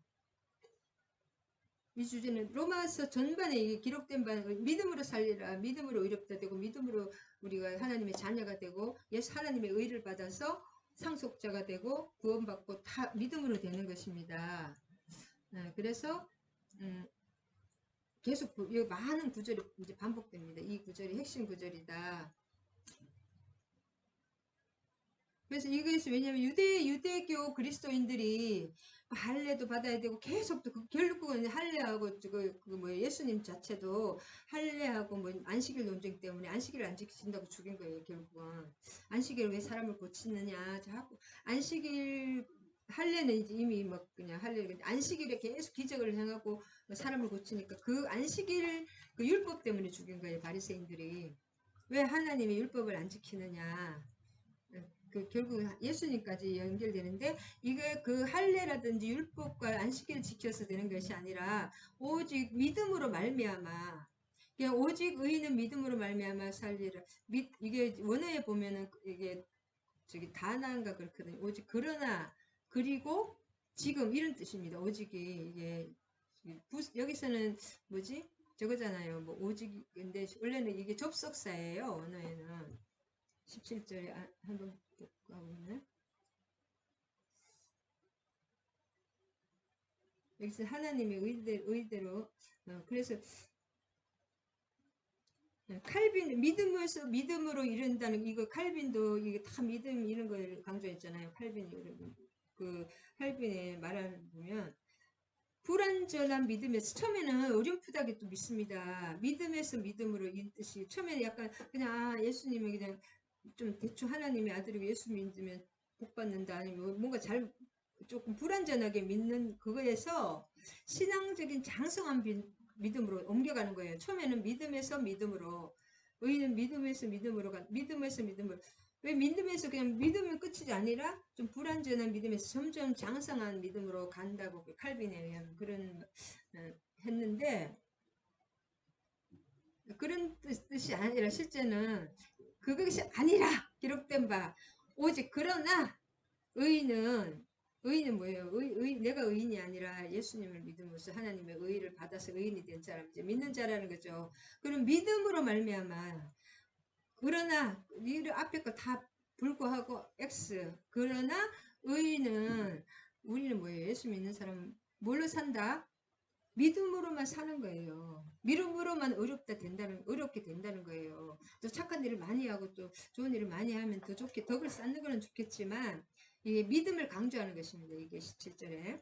이 주제는 로마서 전반에 이게 기록된 바는 믿음으로 살리라. 믿음으로 의롭다 되고 믿음으로 우리가 하나님의 자녀가 되고 예수 하나님의 의를 받아서 상속자가 되고 구원받고 다 믿음으로 되는 것입니다. 그래서 계속 많은 구절이 이제 반복됩니다. 이 구절이 핵심 구절이다. 그래서 이것이 왜냐하면 유대교 그리스도인들이 할례도 받아야 되고 계속 또 결국은 할례하고 뭐 예수님 자체도 할례하고 뭐 안식일 논쟁 때문에 안식일을 안 지키신다고 죽인 거예요. 결국은 안식일 왜 사람을 고치느냐 자꾸 안식일 할례는 이제 이미 막 그냥 할례 안식일에 계속 기적을 행하고 사람을 고치니까 그 안식일 그 율법 때문에 죽인 거예요. 바리새인들이 왜 하나님이 율법을 안 지키느냐. 결국 예수님까지 연결되는데 이게 그 할례라든지 율법과 안식일을 지켜서 되는 것이 아니라 오직 믿음으로 말미암아 그냥 오직 의인은 믿음으로 말미암아 살리라. 이게 원어에 보면은 이게 저기 다나인가 그렇거든요. 오직 그러나 그리고 지금 이런 뜻입니다. 오직이 이게 여기서는 뭐지 저거잖아요. 뭐 오직인데 원래는 이게 접속사예요. 원어에는 17절에 한번 가보면 여기서 하나님의 의대로 그래서 칼빈 믿음으로 이른다는 이거 칼빈도 이게 다 믿음 이런 걸 강조했잖아요. 칼빈이 그 칼빈의 말을 보면 불완전한 믿음에서 처음에는 어렴풋하게 또 믿습니다. 믿음에서 믿음으로 이 뜻이 처음에는 약간 그냥 예수님이 그냥 좀 대충 하나님의 아들이고 예수 믿으면 복 받는다 아니면 뭔가 잘 조금 불완전하게 믿는 그거에서 신앙적인 장성한 믿음으로 옮겨가는 거예요. 처음에는 믿음에서 믿음으로 의인은 믿음에서 믿음으로 믿음에서 믿음으로 왜 믿음에서 그냥 믿으면 끝이 아니라 좀 불완전한 믿음에서 점점 장성한 믿음으로 간다고 칼빈에 의하면 그런 했는데 그런 뜻이 아니라 실제는 그것이 아니라 기록된 바 오직 그러나 의인은 뭐예요? 내가 의인이 아니라 예수님을 믿음으로써 하나님의 의를 받아서 의인이 된 사람 이제 믿는 자라는 거죠. 그럼 믿음으로 말미암아 그러나 이 앞에 거 다 불구하고 X 그러나 의인은 우리는 뭐예요? 예수 믿는 사람은 뭘로 산다? 믿음으로만 사는 거예요. 믿음으로만 어렵게 된다는 거예요. 또 착한 일을 많이 하고 또 좋은 일을 많이 하면 더 좋게 덕을 쌓는 거는 좋겠지만 이게 믿음을 강조하는 것입니다. 이게 17절에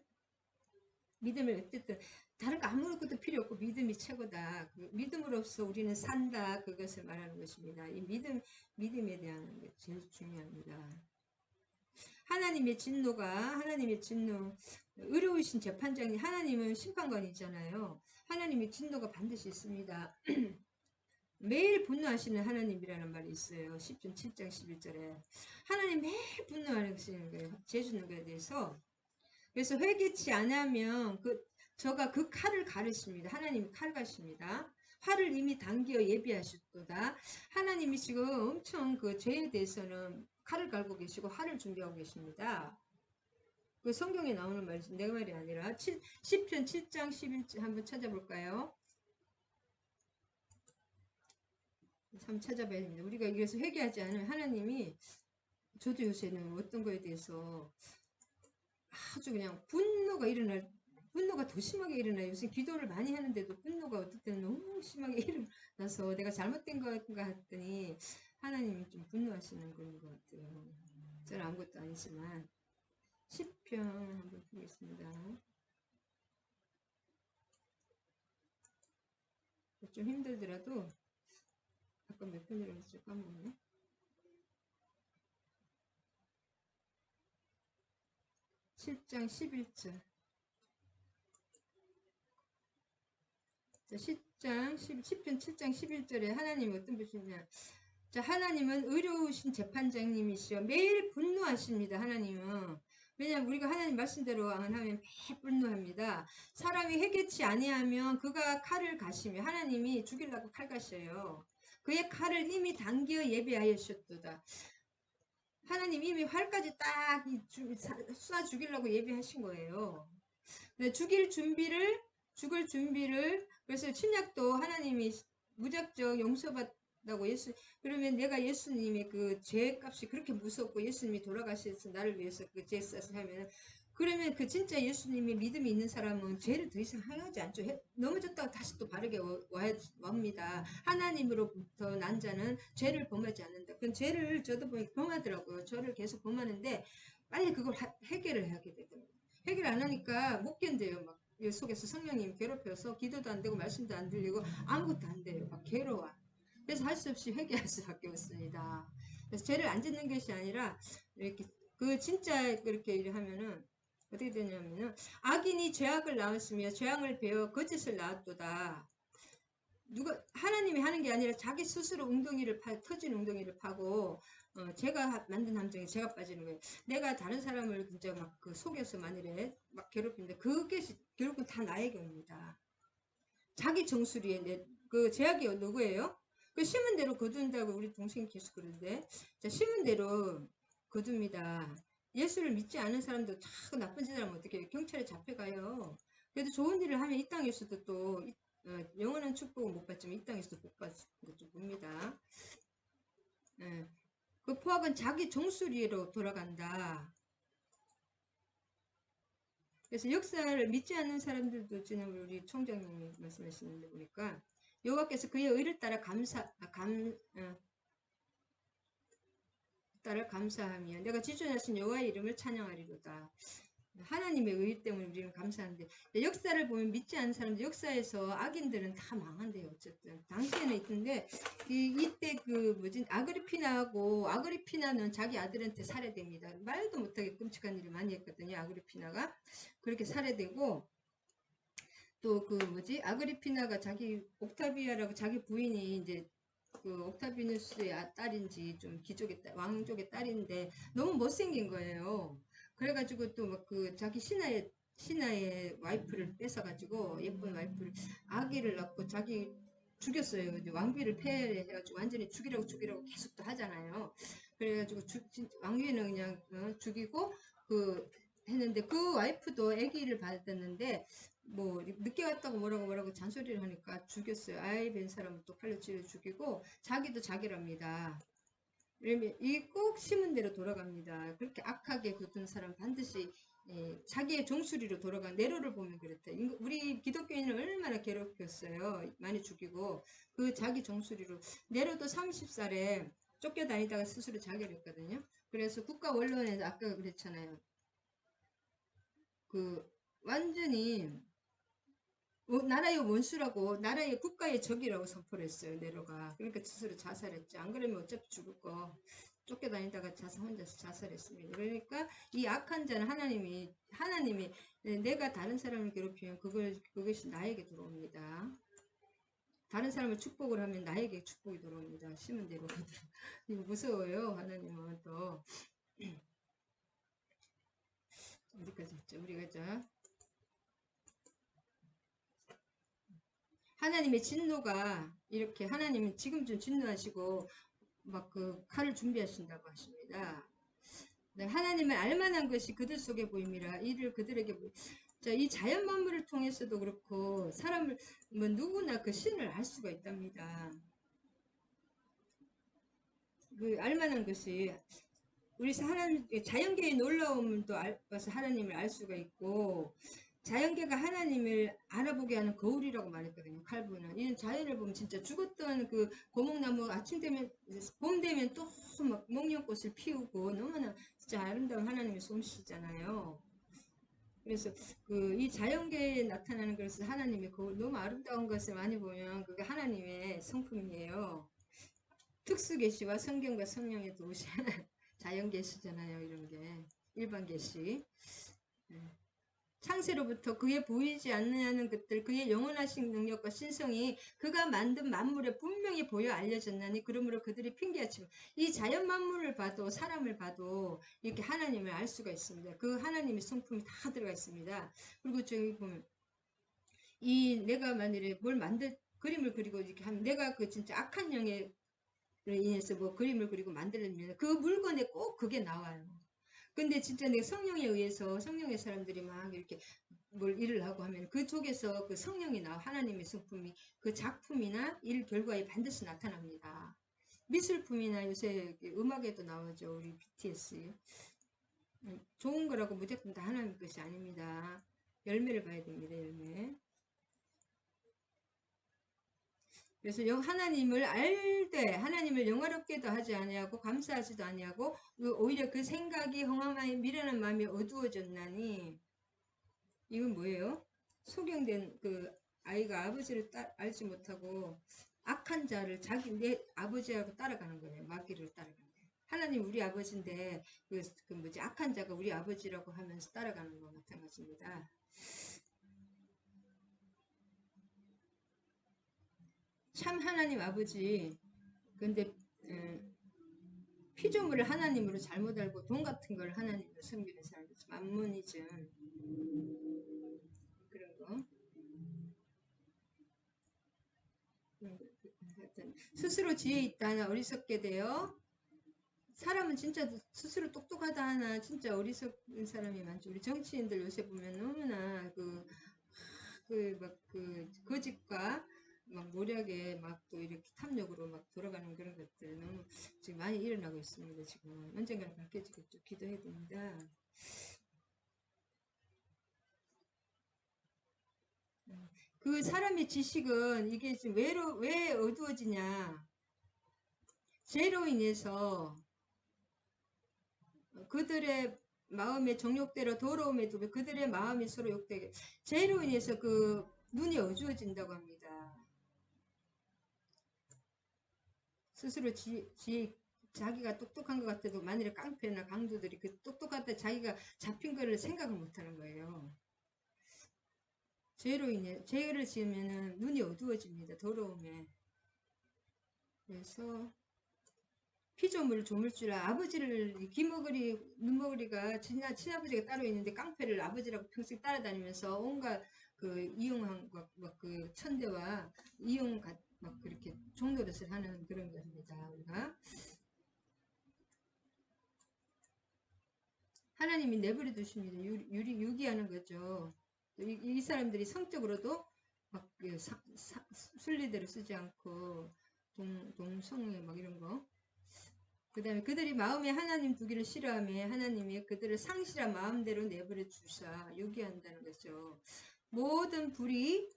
믿음을 어쨌든 다른 거 아무것도 필요 없고 믿음이 최고다. 그 믿음으로써 우리는 산다. 그것을 말하는 것입니다. 이 믿음에 대한 게 제일 중요합니다. 하나님의 진노 의로우신 재판장이 하나님은 심판관이잖아요. 하나님의 진노가 반드시 있습니다. 매일 분노하시는 하나님이라는 말이 있어요. 10편 7장 11절에 하나님 매일 분노하시는 거예요. 죄짓는 거에 대해서. 그래서 회개치 않으면 저가 그 칼을 가르십니다. 하나님이 칼 가십니다. 활을 이미 당기어 예비하셨도다. 하나님이 지금 엄청 그 죄에 대해서는 칼을 갈고 계시고 활을 준비하고 계십니다. 그 성경에 나오는 말이 내 말이 아니라 10편 7장 11절 한번 찾아볼까요? 한번 찾아봐야 됩니다. 우리가 이래서 회개하지 않으면 하나님이 저도 요새는 어떤 거에 대해서 아주 그냥 분노가 일어날 분노가 더 심하게 일어나요. 요새 기도를 많이 하는데도 분노가 어떨 때는 너무 심하게 일어나서 내가 잘못된 건가 했더니 하나님이 좀 분노하시는 그런 것 같아요. 저는 아무것도 아니지만. 시편 한번 보겠습니다. 좀 힘들더라도 아까 몇 편이라고 했지 까먹네. 7장 11절. 자, 10편 7장 11절에 하나님이 어떤 분이냐. 자, 하나님은 의로우신 재판장님이시여 매일 분노하십니다. 하나님은. 왜냐하면 우리가 하나님 말씀대로 안 하면 매일 분노합니다. 사람이 회개치 아니하면 그가 칼을 가시며 하나님이 죽이려고 칼 가셔요. 그의 칼을 이미 당겨 예비하였었도다. 하나님 이미 활까지 딱 쏴 죽이려고 예비하신 거예요. 죽을 준비를 그래서 신약도 하나님이 무작정 용서받다고 그러면 내가 예수님의 그 죄값이 그렇게 무섭고 예수님이 돌아가셔서 나를 위해서 그 죄 값을 하면 그러면 그 진짜 예수님의 믿음이 있는 사람은 죄를 더 이상 행하지 않죠. 넘어졌다가 다시 또 바르게 옵니다. 하나님으로부터 난 자는 죄를 범하지 않는다. 그건 죄를 저도 보니 범하더라고요. 저를 계속 범하는데 빨리 그걸 해결을 하게 되더라고요. 해결 안 하니까 못 견뎌요. 막 속에서 성령님 괴롭혀서 기도도 안 되고 말씀도 안 들리고 아무것도 안 돼요. 막 괴로워. 그래서 할 수 없이 회개할 수밖에 없습니다. 그래서 죄를 안 짓는 것이 아니라 이렇게 그 진짜 그렇게 하면은 어떻게 되냐면은 악인이 죄악을 낳았으며 죄악을 배워 거짓을 낳았도다. 누가 하나님이 하는 게 아니라 자기 스스로 터진 웅덩이를 파고 제가 만든 함정에 제가 빠지는 거예요. 내가 다른 사람을 진짜 막 그 속에서 만일에 막 괴롭히는데 그게 결국은 다 나에게 옵니다. 자기 정수리에 그 제약이 누구예요? 그 심은 대로 거둔다고 우리 동생이 계속 그러는데 자, 심은 대로 거둡니다. 예수를 믿지 않은 사람도 자꾸 나쁜 짓을 하면 어떻게 해요? 경찰에 잡혀가요. 그래도 좋은 일을 하면 이 땅에서도 또 영원한 축복은 못 받지만 이 땅에서도 복 받는 것도 봅니다. 그 포악은 자기 정수리로 돌아간다. 그래서 역사를 믿지 않는 사람들도 지금 우리 총장님이 말씀하시는데 보니까 여호와께서 그의 의를 따라 감사하며 내가 지존하신 여호와의 이름을 찬양하리로다. 하나님의 의 때문에 우리는 감사한데 역사를 보면 믿지 않는 사람들 역사에서 악인들은 다 망한대요. 어쨌든 당시에는 있던데 이때 그 아그리피나는 자기 아들한테 살해됩니다. 말도 못하게 끔찍한 일을 많이 했거든요. 아그리피나가 그렇게 살해되고 또 아그리피나가 자기 옥타비아라고 자기 부인이 이제 그 옥타비누스의 딸인지 좀 왕족의 딸인데 너무 못생긴 거예요. 그래가지고 또 막 그 자기 신하의 와이프를 뺏어가지고 예쁜 와이프를 아기를 낳고 자기 죽였어요. 왕비를 폐해가지고 완전히 죽이라고 계속 또 하잖아요. 그래가지고 왕비는 그냥 죽이고 했는데 그 와이프도 아기를 받았는데 뭐 늦게 왔다고 뭐라고 잔소리를 하니까 죽였어요. 아이 뵌 사람은 또 칼로 찔러 죽이고 자기도 자기랍니다. 이 꼭 심은 대로 돌아갑니다. 그렇게 악하게 굳은 사람 반드시 자기의 종수리로 돌아간 네로를 보면 그렇대. 우리 기독교인을 얼마나 괴롭혔어요. 많이 죽이고 그 자기 종수리로 네로도 30살에 쫓겨다니다가 스스로 자결 했거든요. 그래서 국가 원론에서 아까 그랬잖아요. 그 완전히 나라의 원수라고 나라의 국가의 적이라고 선포를 했어요. 네로가. 그러니까 스스로 자살했죠. 안 그러면 어차피 죽을 거 쫓겨다니다가 혼자서 자살했습니다. 그러니까 이 악한 자는 하나님이 내가 다른 사람을 괴롭히면 그것이 나에게 들어옵니다. 다른 사람을 축복을 하면 나에게 축복이 들어옵니다. 심은 대로. 이거 무서워요. 하나님은 또 어디까지 했죠? 우리가 하나님의 진노가 이렇게 하나님은 지금 좀 진노하시고 막 그 칼을 준비하신다고 하십니다. 네, 하나님은 알만한 것이 그들 속에 보임이라 이를 그들에게 자, 이 자연 만물을 통해서도 그렇고 사람을 뭐 누구나 그 신을 알 수가 있답니다. 그 알만한 것이 우리 하나님 자연계의 놀라움을 또 알아서 하나님을 알 수가 있고 자연계가 하나님을 알아보게 하는 거울이라고 말했거든요. 칼빈은 이런 자연을 보면 진짜 죽었던 그 고목나무 아침 되면 봄 되면 또 막 목련꽃을 피우고 너무나 진짜 아름다운 하나님의 솜씨잖아요. 그래서 그 이 자연계에 나타나는 것을 하나님의 거울 너무 아름다운 것을 많이 보면 그게 하나님의 성품이에요. 특수 계시와 성경과 성령의 도우시 자연 계시잖아요. 이런 게 일반 계시. 창세로부터 그의 보이지 않는 것들 그의 영원하신 능력과 신성이 그가 만든 만물에 분명히 보여 알려졌나니 그러므로 그들이 핑계하지만 이 자연 만물을 봐도 사람을 봐도 이렇게 하나님을 알 수가 있습니다. 그 하나님의 성품이 다 들어가 있습니다. 그리고 저기 보면 이 내가 만일에 뭘 그림을 그리고 이렇게 하면 내가 그 진짜 악한 영에 인해서 뭐 그림을 그리고 만들면 그 물건에 꼭 그게 나와요. 근데 진짜 내 성령에 의해서 성령의 사람들이 막 이렇게 뭘 일을 하고 하면 그쪽에서 그 성령이 나와 하나님의 성품이 그 작품이나 일 결과에 반드시 나타납니다. 미술품이나 요새 음악에도 나오죠. 우리 BTS. 좋은 거라고 무조건 다 하나님 것이 아닙니다. 열매를 봐야 됩니다. 열매. 그래서 하나님을 알 때 하나님을 영화롭게도 하지 아니하고 감사하지도 아니하고 오히려 그 생각이 험함하여 미련한 마음이 어두워졌나니 이건 뭐예요? 소경된 그 아이가 아버지를 알지 못하고 악한 자를 내 아버지하고 따라가는 거예요. 마귀를 따라가는 거예요. 하나님 우리 아버지인데 그 뭐지 악한 자가 우리 아버지라고 하면서 따라가는 거 마찬가지입니다. 참 하나님 아버지 근데 피조물을 하나님으로 잘못 알고 돈 같은 걸 하나님으로 섬기는 사람들 만문이즘 그런 거 스스로 지혜 있다 하나 어리석게 되어 사람은 진짜 스스로 똑똑하다 하나 진짜 어리석은 사람이 많죠. 우리 정치인들 요새 보면 너무나 거짓과 막 모략에 막 또 이렇게 탐욕으로 막 돌아가는 그런 것들 너무 지금 많이 일어나고 있습니다. 지금 언젠가는 밝혀지겠죠. 기도해야 됩니다. 그 사람의 지식은 이게 지금 왜 어두워지냐? 죄로 인해서 그들의 마음의 정욕대로 더러움에 두고 그들의 마음이 서로 욕되게 죄로 인해서 그 눈이 어두워진다고 합니다. 스스로 자기가 똑똑한 것 같아도 만일에 깡패나 강도들이 그 똑똑하다 자기가 잡힌 거를 생각을 못하는 거예요. 죄를 지으면 눈이 어두워집니다. 더러움에. 그래서 피조물을 조물 줄 아버지를 귀머거리 눈머거리가 친아버지가 따로 있는데 깡패를 아버지라고 평생 따라다니면서 온갖 그 이용한 그 천대와 이용 막 그렇게 종노릇을 하는 그런 겁니다. 우리가 하나님이 내버려 두십니다. 유기하는 거죠. 이 사람들이 성적으로도 막 순리대로 쓰지 않고 동성애 막 이런 거. 그 다음에 그들이 마음에 하나님 두기를 싫어하며 하나님이 그들을 상실한 마음대로 내버려 주사 유기한다는 거죠. 모든 불이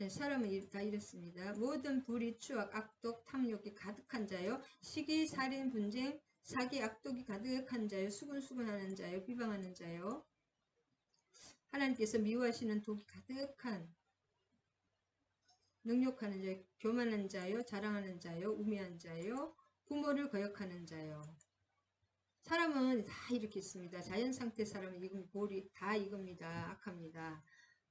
사람은 다 이렇습니다. 모든 불이 추악, 악독, 탐욕이 가득한 자요. 시기, 살인, 분쟁, 사기, 악독이 가득한 자요. 수군수군하는 자요. 비방하는 자요. 하나님께서 미워하시는 독이 가득한 능욕하는 자요. 교만한 자요. 자랑하는 자요. 우매한 자요. 부모를 거역하는 자요. 사람은 다 이렇게 있습니다. 자연상태 사람은 볼이 다 이겁니다. 악합니다.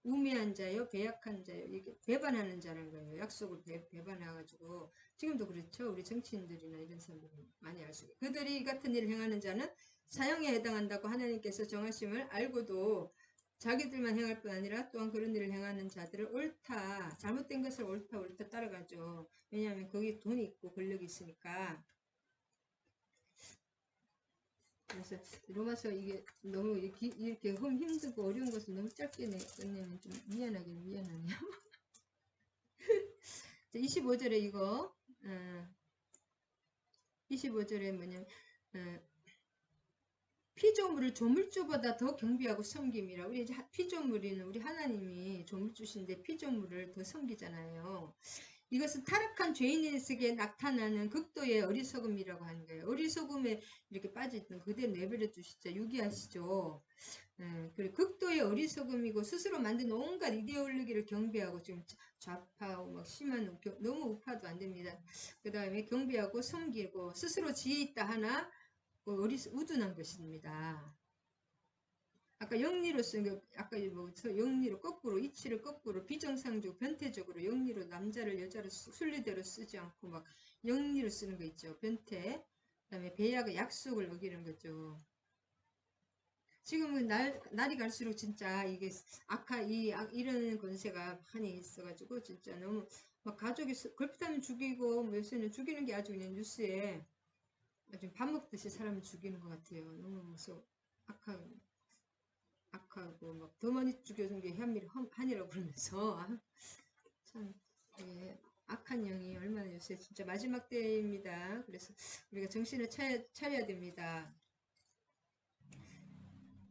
우매한 자요, 배약한 자요, 이게 배반하는 자라는 거예요. 약속을 배반해가지고 지금도 그렇죠. 우리 정치인들이나 이런 사람들 많이 알 수 있어요. 그들이 이 같은 일을 행하는 자는 사형에 해당한다고 하나님께서 정하심을 알고도 자기들만 행할 뿐 아니라 또한 그런 일을 행하는 자들을 옳다, 잘못된 것을 옳다 따라가죠. 왜냐하면 거기 돈이 있고 권력이 있으니까. 그래서 로마서 이게 너무 이렇게 힘들고 어려운 것을 너무 짧게 끝내면 좀 미안하네요. 25절에 이거 25절에 뭐냐면 피조물을 조물주보다 더 경배하고 섬김이라. 우리 피조물이는 우리 하나님이 조물주신데 피조물을 더 섬기잖아요. 이것은 타락한 죄인에게 나타나는 극도의 어리석음이라고 하는 거예요. 어리석음에 이렇게 빠져있던 그대로 내버려 두시죠. 유기하시죠. 그리고 극도의 어리석음이고 스스로 만든 온갖 이데올로기를 경배하고, 지금 좌파하고 막 심한 너무 우파도 안 됩니다. 그 다음에 경배하고 섬기고 스스로 지혜 있다 하나 우둔한 것입니다. 아까 영리로 쓴 거, 아까 영리로 거꾸로, 이치를 거꾸로, 비정상적, 변태적으로, 영리로 남자를 여자로 순리대로 쓰지 않고 막 영리로 쓰는 거 있죠. 변태. 그 다음에 배약의 약속을 어기는 거죠. 지금은 날이 갈수록 진짜 이게 이런 권세가 많이 있어가지고 진짜 너무 막 가족이 걸핏하면 죽이고, 뭐 요새는 죽이는 게 아주 그냥 뉴스에 아주 밥 먹듯이 사람을 죽이는 것 같아요. 너무 무서워. 악하고 막 더 많이 죽여준 게 한이라고 그러면서 참 악한 영이 얼마나 요새 진짜 마지막 때입니다. 그래서 우리가 정신을 차려야 됩니다.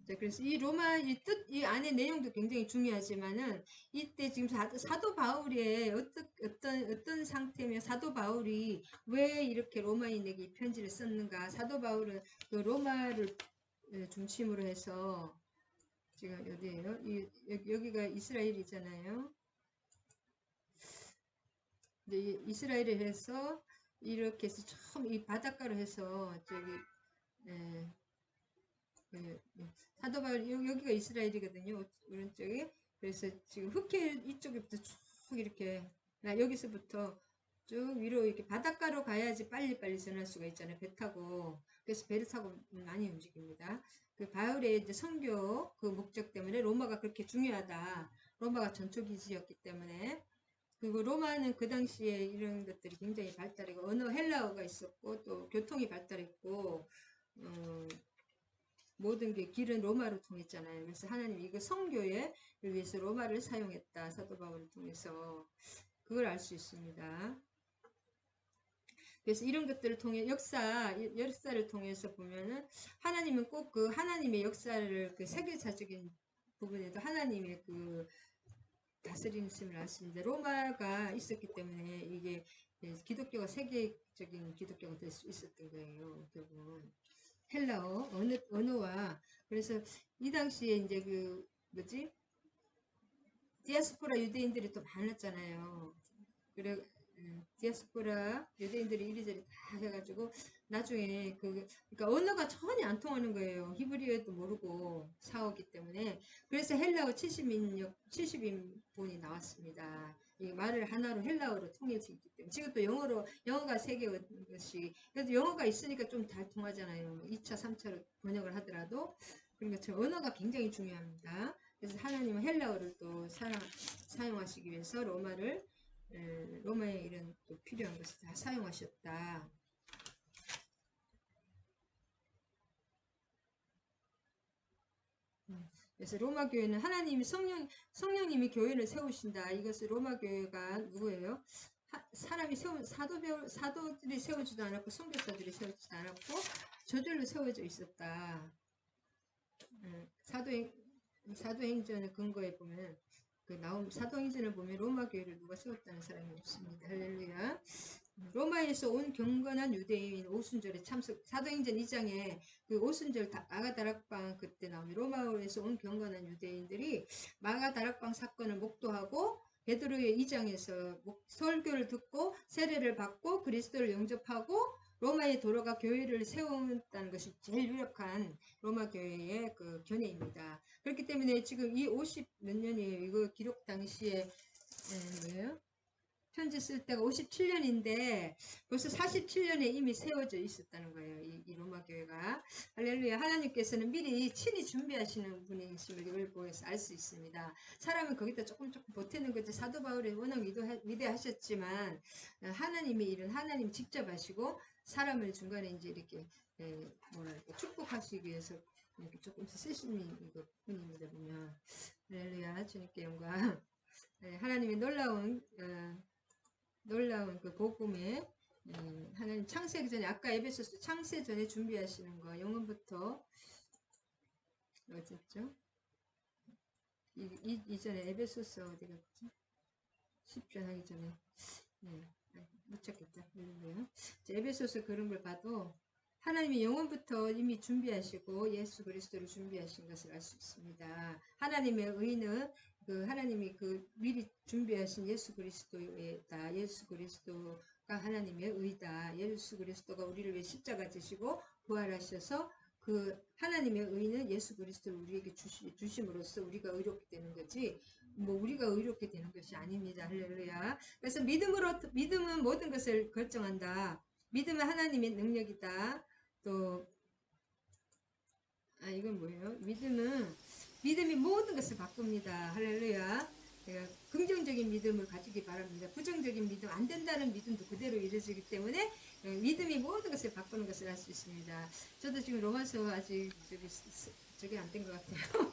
자, 그래서 이 로마 이 안의 내용도 굉장히 중요하지만은 이때 지금 사도 바울의 어떤 상태며 사도 바울이 왜 이렇게 로마인에게 이 편지를 썼는가? 사도 바울은 그 로마를 중심으로 해서 지금 어디에요? 여기가 이스라엘이잖아요. 근데 이스라엘에 해서 이렇게 해서 처음 이 바닷가로 해서 저기 사도 바울 여기가 이스라엘이거든요. 오른쪽에. 그래서 지금 흑해 이쪽에부터 쭉 이렇게 여기서부터 쭉 위로 이렇게 바닷가로 가야지 빨리빨리 전할 수가 있잖아요. 배 타고. 그래서 배를 타고 많이 움직입니다. 그 바울의 이제 선교 그 목적 때문에 로마가 그렇게 중요하다. 로마가 전초기지였기 때문에. 그리고 로마는 그 당시에 이런 것들이 굉장히 발달했고, 언어 헬라어가 있었고, 또 교통이 발달했고, 모든 게 길은 로마로 통했잖아요. 그래서 하나님 이거 선교에 위해서 로마를 사용했다. 사도 바울을 통해서. 그걸 알 수 있습니다. 그래서 이런 것들을 통해 역사를 통해서 보면은 하나님은 꼭 그 하나님의 역사를 그 세계사적인 부분에도 하나님의 그 다스리심을 알 수 있는데, 로마가 있었기 때문에 이게 기독교가 세계적인 기독교가 될 수 있었던 거예요. 결국은 헬라어 언어와. 그래서 이 당시에 이제 그 뭐지 디아스포라 유대인들이 또 많았잖아요. 그래 디아스포라 유대인들이 이리저리 다 해가지고 나중에 그러니까 언어가 전혀 안 통하는 거예요. 히브리어도 모르고 싸우기 때문에. 그래서 헬라어 70인분이 나왔습니다. 이 말을 하나로 헬라어로 통일시켰기 때문에. 지금 또 영어가 세계어 것이, 그래도 영어가 있으니까 좀 잘 통하잖아요. 2차, 3차로 번역을 하더라도. 그러니까 언어가 굉장히 중요합니다. 그래서 하나님은 헬라어를 또 사용하시기 위해서 로마에 이런 또 필요한 것을 다 사용하셨다. 그래서 로마 교회는 하나님이 성령님이 교회를 세우신다. 이것을 로마 교회가 누구예요? 사람이 사도들이 세우지도 않았고 선교사들이 세우지도 않았고 저절로 세워져 있었다. 사도행전의 근거에 보면 사도행전을 보면 로마 교회를 누가 세웠다는 사람이 없습니다. 할렐루야. 로마에서 온 경건한 유대인 오순절에 참석. 사도행전 2장에 그 오순절 마가다락방 그때 나오면 로마에서 온 경건한 유대인들이 마가다락방 사건을 목도하고 베드로의 2장에서 설교를 듣고 세례를 받고 그리스도를 영접하고 로마에 돌아가 교회를 세운다는 것이 제일 유력한 로마 교회의 그 견해입니다. 그렇기 때문에 지금 이 50 몇 년이에요. 이거 기록 당시에 뭐예요? 편지 쓸 때가 57년인데 벌써 47년에 이미 세워져 있었다는 거예요. 이 로마 교회가. 할렐루야. 하나님께서는 미리 친히 준비하시는 분이심을 이걸 보여서 알 수 있습니다. 사람은 거기다 조금 보태는 거지. 사도 바울이 워낙 위대하셨지만 하나님의 일은 하나님 직접 하시고 사람을 중간에 이제 이렇게 뭐랄까 축복하시기 위해서 이렇게 조금씩 쓰시는 분입니다. 보면. 할렐루야. 주님께 영광. 하나님의 놀라운 그 복음에 하나님 창세기 전에, 아까 에베소서 창세 전에 준비하시는 거, 영원부터 어딨죠? 이전에 에베소서 어디 갔지? 10편 하기 전에. 네. 못 찾겠다. 할렐루야. 에베소서 그런 걸 봐도 하나님이 영원부터 이미 준비하시고 예수 그리스도를 준비하신 것을 알 수 있습니다. 하나님의 의는 그 하나님이 그 미리 준비하신 예수 그리스도다. 예수 그리스도가 하나님의 의다. 예수 그리스도가 우리를 위해 십자가 지시고 부활하셔서 그 하나님의 의는 예수 그리스도를 우리에게 주심으로써 우리가 의롭게 되는 거지, 뭐 우리가 의롭게 되는 것이 아닙니다. 할렐루야. 그래서 믿음은 모든 것을 결정한다. 믿음은 하나님의 능력이다. 또 이건 뭐예요? 믿음이 모든 것을 바꿉니다. 할렐루야. 긍정적인 믿음을 가지기 바랍니다. 부정적인 믿음, 안 된다는 믿음도 그대로 이루어지기 때문에 믿음이 모든 것을 바꾸는 것을 알 수 있습니다. 저도 지금 로마서 아직 저게 안 된 것 같아요.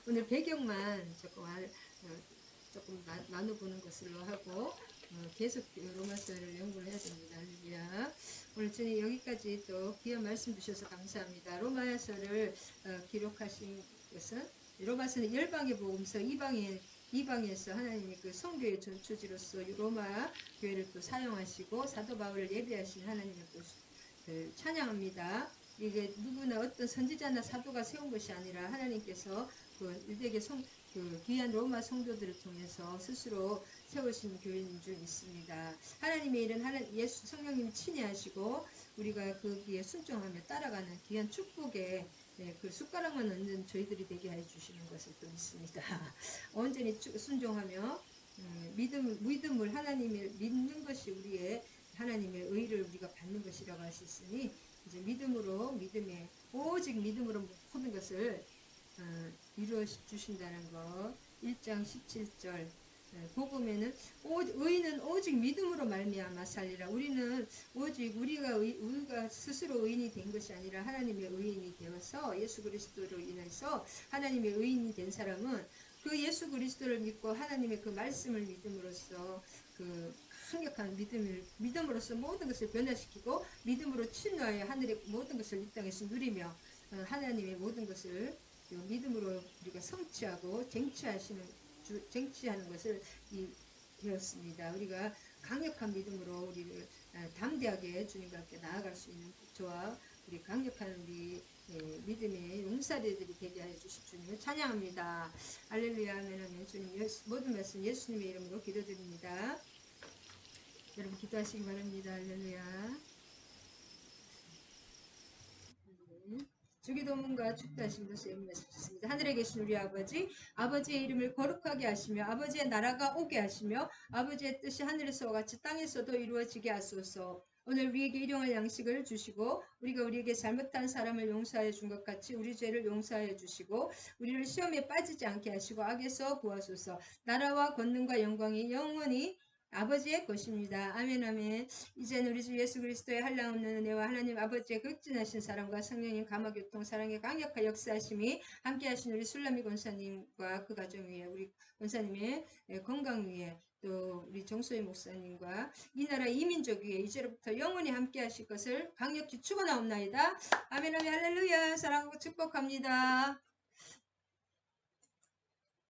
오늘 배경만 조금 나눠보는 것으로 하고 계속 로마서를 연구를 해야 됩니다. 할렐루야. 오늘 주님 여기까지 또 귀한 말씀 주셔서 감사합니다. 로마서를 기록하신 것은 로마서는 열방의 복음서, 이방에서 하나님이 그 성교의 전초지로서 로마 교회를 또 사용하시고 사도 바울을 예비하신 하나님을 또 찬양합니다. 이게 누구나 어떤 선지자나 사도가 세운 것이 아니라 하나님께서 그 유대계 그 귀한 로마 성도들을 통해서 스스로 세우신 교회인 줄 믿습니다. 하나님의 일은 예수 성령님이 친히 하시고 우리가 거기에 순종하며 따라가는 귀한 축복의 그 숟가락만 얹는 저희들이 되게 해주시는 것을 또 믿습니다. 온전히 순종하며 믿음을 하나님을 믿는 것이 우리의 하나님의 의를 우리가 받는 것이라고 할 수 있으니 이제 오직 믿음으로 모든 것을 이루어 주신다는 것. 1장 17절 복음에는 의인은 오직 믿음으로 말미암아 살리라. 우리는 오직 우리가 스스로 의인이 된 것이 아니라 하나님의 의인이 되어서 예수 그리스도로 인해서 하나님의 의인이 된 사람은 그 예수 그리스도를 믿고 하나님의 그 말씀을 믿음으로써 그 강력한 믿음으로써 모든 것을 변화시키고 믿음으로 친노하여 하늘의 모든 것을 이 땅에서 누리며 하나님의 모든 것을 믿음으로 우리가 성취하고 쟁취하는 것을 배웠습니다. 우리가 강력한 믿음으로 우리를 담대하게 주님과 함께 나아갈 수 있는 저와 우리 강력한 우리 믿음의 용사들이 되게 하여 주실 주님을 찬양합니다. 할렐루야. 아멘. 주님 모든 말씀 예수님의 이름으로 기도드립니다. 여러분 기도하시기 바랍니다. 할렐루야. 주기도문과 축도하신 것을 말씀하셨습니다. 하늘에 계신 우리 아버지의 이름을 거룩하게 하시며 아버지의 나라가 오게 하시며 아버지의 뜻이 하늘에서와 같이 땅에서도 이루어지게 하소서. 오늘 우리에게 일용할 양식을 주시고 우리가 우리에게 잘못한 사람을 용서하여 준 것 같이 우리 죄를 용서하여 주시고 우리를 시험에 빠지지 않게 하시고 악에서 구하소서. 나라와 권능과 영광이 영원히 아버지의 것입니다. 아멘 아멘. 이제는 우리 주 예수 그리스도의 한량없는 은혜와 하나님 아버지의 극진하신 사랑과 성령님 감화교통 사랑의 강력한 역사하심이 함께하신 우리 술라미 권사님과 그 가정 위에 우리 권사님의 건강 위에 또 우리 정소희 목사님과 이 나라 이민족 위에 이제로부터 영원히 함께하실 것을 강력히 축원하옵나이다. 아멘 아멘 할렐루야. 사랑하고 축복합니다.